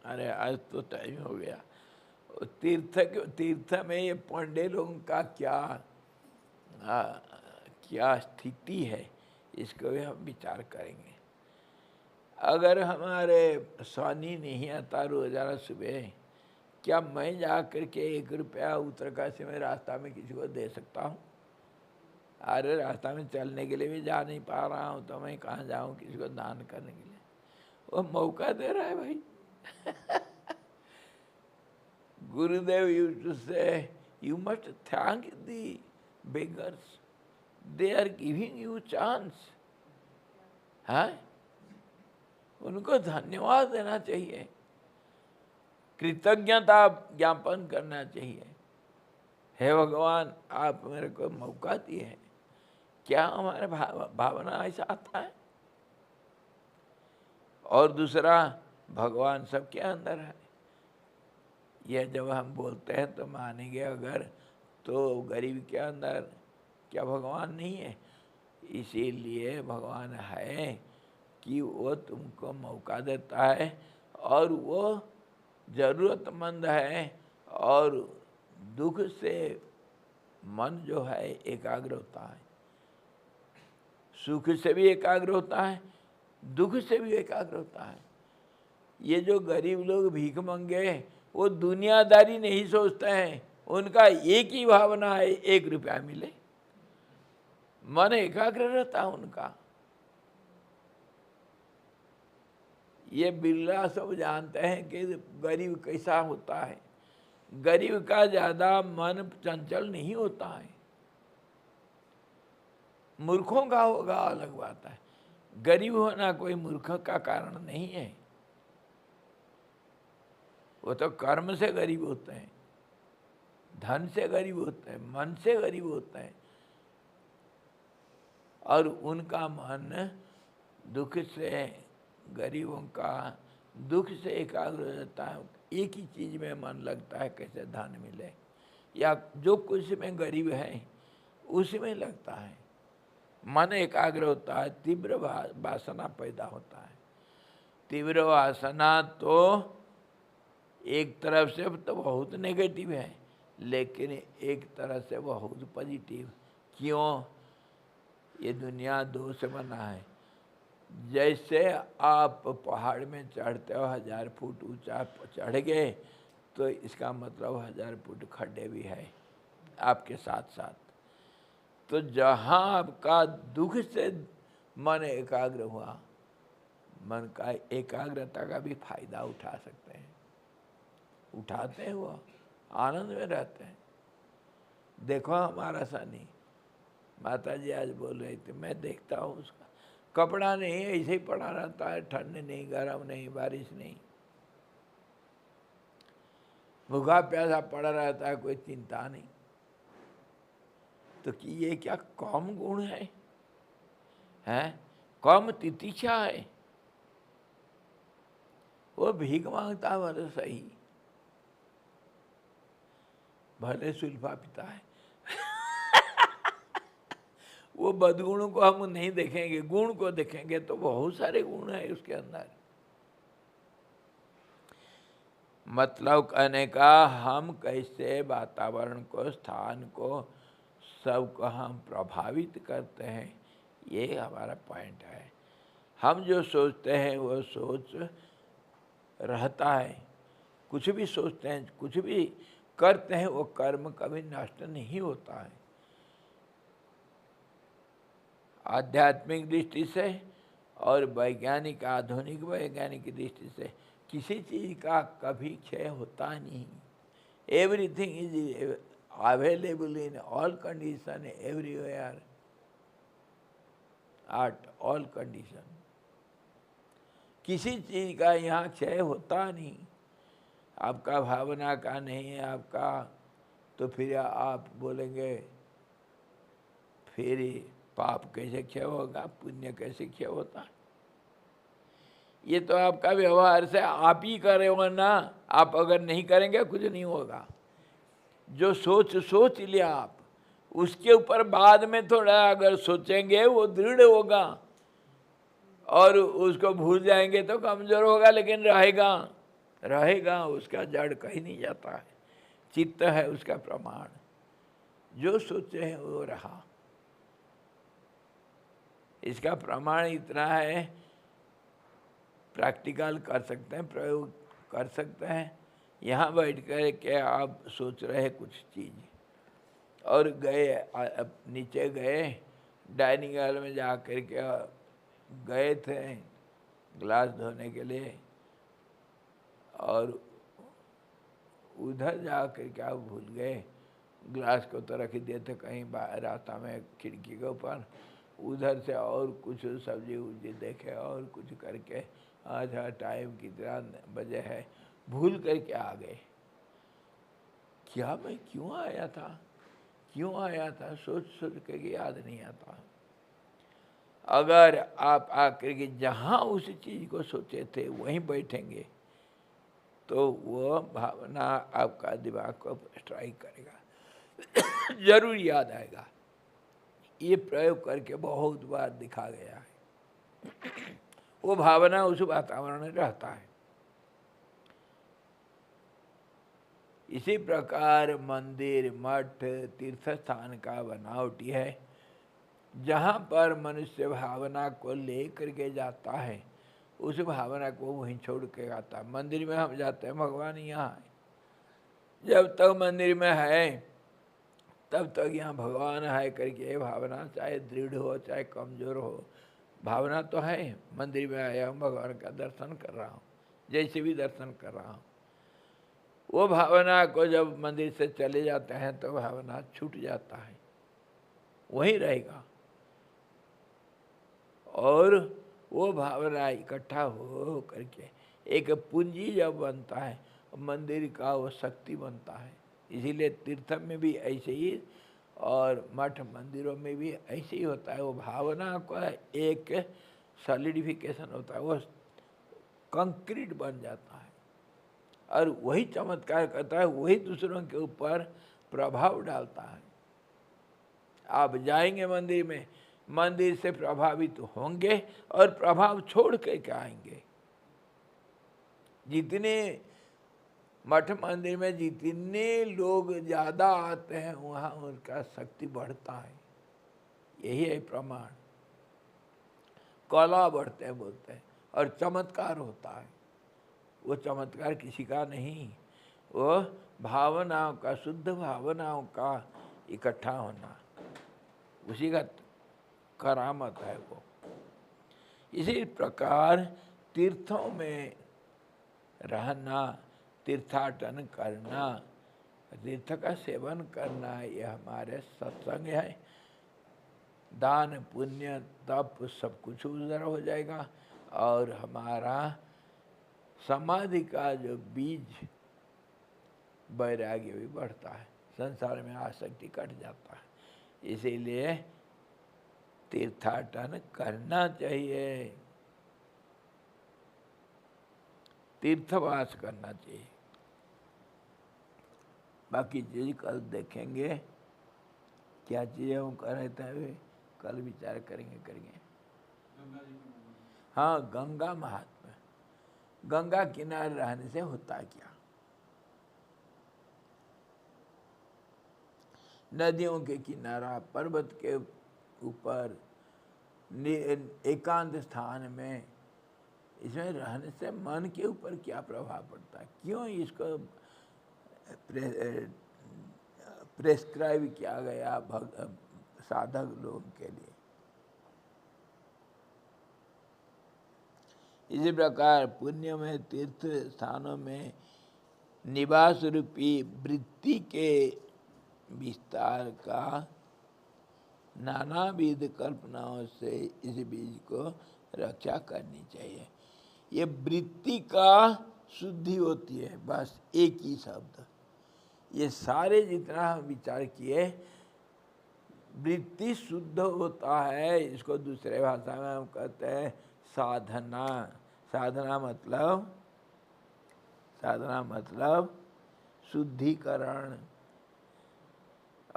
अरे आज तो टाइम हो गया। तीर्थ में ये पंडे लोगों का क्या स्थिति है, इसको भी हम विचार करेंगे। अगर हमारे स्वानी नहीं आता रोजाना सुबह, क्या मैं जा कर के 1 रुपया उत्तरकाशी में रास्ता में किसी को दे सकता हूँ? अरे रास्ता में चलने के लिए भी जा नहीं पा रहा हूँ, तो मैं कहाँ जाऊँ किसी को दान करने के लिए? वो मौका दे रहा है भाई। गुरुदेव used to say, you must thank the beggars. They are giving you chance. हाँ, उनको धन्यवाद देना चाहिए, कृतज्ञता ज्ञापन करना चाहिए। हे भगवान, आप मेरे को मौका दिए हैं। क्या हमारे भावना ऐसा आता है? और दूसरा, भगवान सबके अंदर है। यह जब हम बोलते हैं तो मानेंगे अगर, तो गरीब के अंदर क्या भगवान नहीं है? इसीलिए भगवान है कि वो तुमको मौका देता है, और वो ज़रूरतमंद है, और दुख से मन जो है एकाग्र होता है। सुख से भी एकाग्र होता है, दुख से भी एकाग्र होता है। ये जो गरीब लोग भीख मंगे, वो दुनियादारी नहीं सोचते हैं, उनका एक ही भावना है, 1 रुपया मिले। मन एकाग्र रहता है उनका। ये बिरला सब जानते हैं कि गरीब कैसा होता है। गरीब का ज़्यादा मन चंचल नहीं होता है। मूर्खों का होगा अलग बात है, गरीब होना कोई मूर्ख का कारण नहीं है। वो तो कर्म से गरीब होते हैं, धन से गरीब होते हैं, मन से गरीब होते हैं, और उनका मन दुख से, गरीबों का दुख से एकाग्र हो जाता है। एक ही चीज़ में मन लगता है, कैसे धन मिले, या जो कुछ में गरीब है उसी में लगता है। मन एकाग्र होता है, तीव्र वासना पैदा होता है। तीव्र वासना तो एक तरफ से तो बहुत नेगेटिव है, लेकिन एक तरह से बहुत पॉजिटिव। क्यों? ये दुनिया दो से बना है। जैसे आप पहाड़ में चढ़ते हो 1000 फुट ऊंचा चढ़ गए, तो इसका मतलब 1000 फुट खड्डे भी है आपके साथ साथ। तो जहाँ आपका दुख से मन एकाग्र हुआ, मन का एकाग्रता का भी फायदा उठा सकते हैं, उठाते हैं, वो आनंद में रहते हैं। देखो हमारा सनी, माता जी आज बोल रही थी, मैं देखता हूँ उसका कपड़ा नहीं ऐसे ही पड़ा रहता है, ठंड नहीं, गर्म नहीं, बारिश नहीं, भूखा प्यासा पड़ा रहता है, कोई चिंता नहीं। तो कि ये क्या कम गुण है? हैं? कम तितिक्षा है? वो भीख मांगता है भले सही, भले सुल्फा पिता है वो बदगुणों को हम नहीं देखेंगे, गुण को देखेंगे तो बहुत सारे गुण है उसके अंदर। मतलब कहने का, हम कैसे वातावरण को, स्थान को, सबको हम प्रभावित करते हैं, ये हमारा पॉइंट है। हम जो सोचते हैं वो सोच रहता है, कुछ भी सोचते हैं, कुछ भी करते हैं, वो कर्म कभी नष्ट नहीं होता है। आध्यात्मिक दृष्टि से और वैज्ञानिक, आधुनिक वैज्ञानिक दृष्टि से किसी चीज़ का कभी क्षय होता नहीं। Everything is available in all condition, everywhere, at all condition. किसी चीज़ का यहाँ क्षय होता नहीं। आपका भावना का नहीं है आपका, तो फिर आप बोलेंगे फिर पाप कैसे क्षय होगा, पुण्य कैसे क्षय होता है? ये तो आपका व्यवहार से आप ही करे हो ना, आप अगर नहीं करेंगे कुछ नहीं होगा। जो सोच लिया आप, उसके ऊपर बाद में थोड़ा अगर सोचेंगे वो दृढ़ होगा, और उसको भूल जाएंगे तो कमजोर होगा, लेकिन रहेगा, उसका जड़ कहीं नहीं जाता है। चित्त है उसका प्रमाण, जो सोचे हैं वो रहा। इसका प्रमाण इतना है, प्रैक्टिकल कर सकते हैं, प्रयोग कर सकते हैं। यहाँ बैठ कर के आप सोच रहे हैं कुछ चीज़, और गए नीचे गए, डाइनिंग हॉल में जा कर के गए थे ग्लास धोने के लिए, और उधर जा कर के आप भूल गए, ग्लास को तो रख दिए थे कहीं बाहर रास्ता में खिड़की के ऊपर, उधर से और कुछ सब्जी उब्जी देखे और कुछ करके, अच्छा टाइम कितना बजे है, भूल करके आ गए। क्या मैं क्यों आया था, सोच के याद नहीं आता। अगर आप आकर के जहाँ उस चीज़ को सोचे थे वहीं बैठेंगे, तो वो भावना आपका दिमाग को स्ट्राइक करेगा जरूर याद आएगा। ये प्रयोग करके बहुत बार दिखा गया है। वो भावना उस वातावरण में रहता है। इसी प्रकार मंदिर, मठ, तीर्थ स्थान का बनावटी है। जहाँ पर मनुष्य भावना को लेकर के जाता है, उस भावना को वहीं छोड़ के आता है। मंदिर में हम जाते हैं, भगवान यहाँ है, जब तक मंदिर में है तब तक यहाँ भगवान है करके भावना, चाहे दृढ़ हो चाहे कमज़ोर हो, भावना तो है। मंदिर में आया हूँ, भगवान का दर्शन कर रहा हूँ, जैसे भी दर्शन कर रहा हूँ। वो भावना को जब मंदिर से चले जाते हैं तो भावना छूट जाता है, वहीं रहेगा। और वो भावना इकट्ठा हो करके एक पूंजी जब बनता है, मंदिर का वो शक्ति बनता है। इसीलिए तीर्थ में भी ऐसे ही, और मठ मंदिरों में भी ऐसे ही होता है। वो भावना का एक सॉलिडिफिकेशन होता है, वो कंक्रीट बन जाता है, और वही चमत्कार करता है, वही दूसरों के ऊपर प्रभाव डालता है। आप जाएंगे मंदिर में, मंदिर से प्रभावित होंगे और प्रभाव छोड़ के आएंगे। जितने मठ मंदिर में जितने लोग ज़्यादा आते हैं, वहाँ उनका शक्ति बढ़ता है। यही है प्रमाण। कला बढ़ते हैं बोलते हैं, और चमत्कार होता है। वो चमत्कार किसी का नहीं, वो भावनाओं का, शुद्ध भावनाओं का इकट्ठा होना, उसी का करामत है वो। इसी प्रकार तीर्थों में रहना, तीर्थाटन करना, तीर्थ का सेवन करना, ये हमारे सत्संग है। दान पुण्य तप सब कुछ उधर हो जाएगा, और हमारा समाधि का जो बीज वैराग्य भी बढ़ता है, संसार में आसक्ति कट जाता है। इसीलिए तीर्थाटन करना चाहिए, तीर्थवास करना चाहिए। बाकी चीज कल देखेंगे, क्या चीज़ें हम कर रहे थे, कल विचार करेंगे। हाँ, गंगा महात्मा। गंगा किनारे रहने से होता क्या? नदियों के किनारा, पर्वत के ऊपर, एकांत स्थान में, इसमें रहने से मन के ऊपर क्या प्रभाव पड़ता है? क्यों इसको प्रेस्क्राइब किया गया साधक लोगों के लिए? इसी प्रकार पुण्य में, तीर्थ स्थानों में निवास रूपी वृत्ति के विस्तार का नानाविध कल्पनाओं से इस बीज को रक्षा करनी चाहिए। ये वृत्ति का शुद्धि होती है, बस एक ही शब्द। ये सारे जितना हम विचार किए, वृत्ति शुद्ध होता है, इसको दूसरे भाषा में हम कहते हैं साधना। साधना मतलब शुद्धिकरण।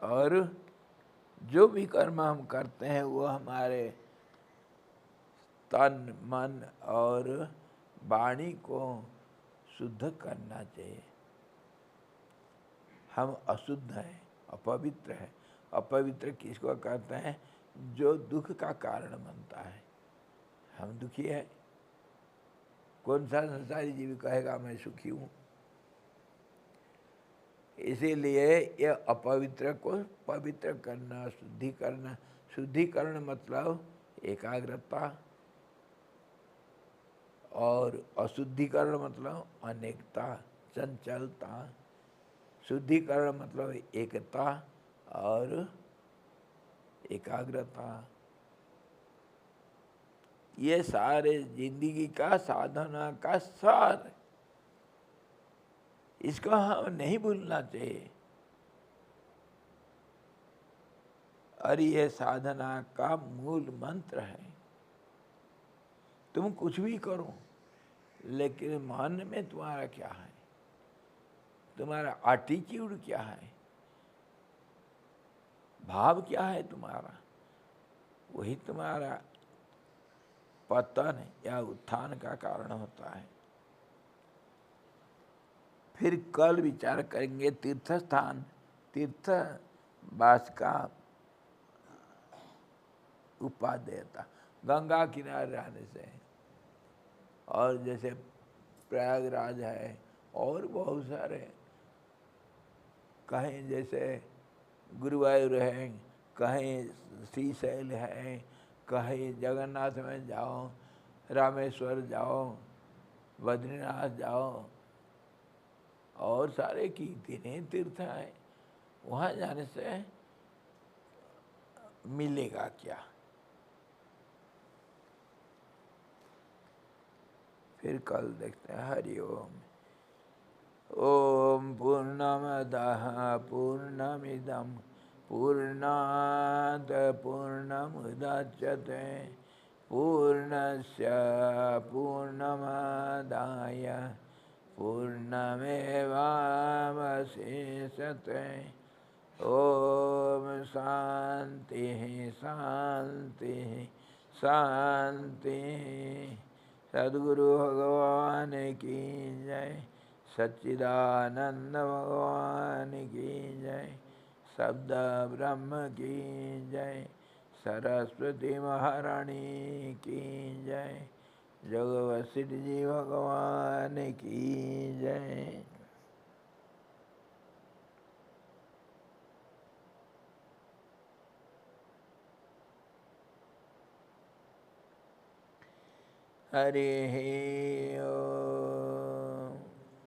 और जो भी कर्म हम करते हैं वो हमारे तन मन और वाणी को शुद्ध करना चाहिए। हम अशुद्ध हैं, अपवित्र हैं। अपवित्र किसको कहते हैं? जो दुख का कारण बनता है। हम दुखी है। कौन सा संसारी जीव कहेगा मैं सुखी हूँ? इसीलिए ये अपवित्र को पवित्र करना, शुद्धि करना। शुद्धिकरण मतलब एकाग्रता, और अशुद्धिकरण मतलब अनेकता, चंचलता। शुद्धिकरण मतलब एकता और एकाग्रता। ये सारे जिंदगी का साधना का सार, इसको हम नहीं भूलना चाहिए। और ये साधना का मूल मंत्र है। तुम कुछ भी करो, लेकिन मन में तुम्हारा क्या है, तुम्हारा एटीट्यूड क्या है, भाव क्या है तुम्हारा, वही तुम्हारा पतन या उत्थान का कारण होता है। फिर कल विचार करेंगे तीर्थ स्थान, तीर्थ वास का उपादेयता। गंगा किनारे रहने से, और जैसे प्रयागराज है, और बहुत सारे, कहीं जैसे गुरुवायूर है, कहीं श्रीशैल है, कहीं जगन्नाथ में जाओ, रामेश्वर जाओ, बद्रीनाथ जाओ, और सारे कितने तीर्थ हैं। वहाँ जाने से मिलेगा क्या? फिर कल देखते हैं। हरि ओम। ओम पूर्णमदः पूर्णमिदं पूर्णात् पूर्णमुदच्यते पूर्णस्य पूर्णमादाय पूर्णमेवावशिष्यते। ओम शांति शांति शांति। सद्गुरु भगवान की जय, सच्चिदानंद भगवान की जय, शब्द ब्रह्म की जय, सरस्वती महारानी की जय। जगवशिष्ठ जी भगवान की जय। हरि ओम।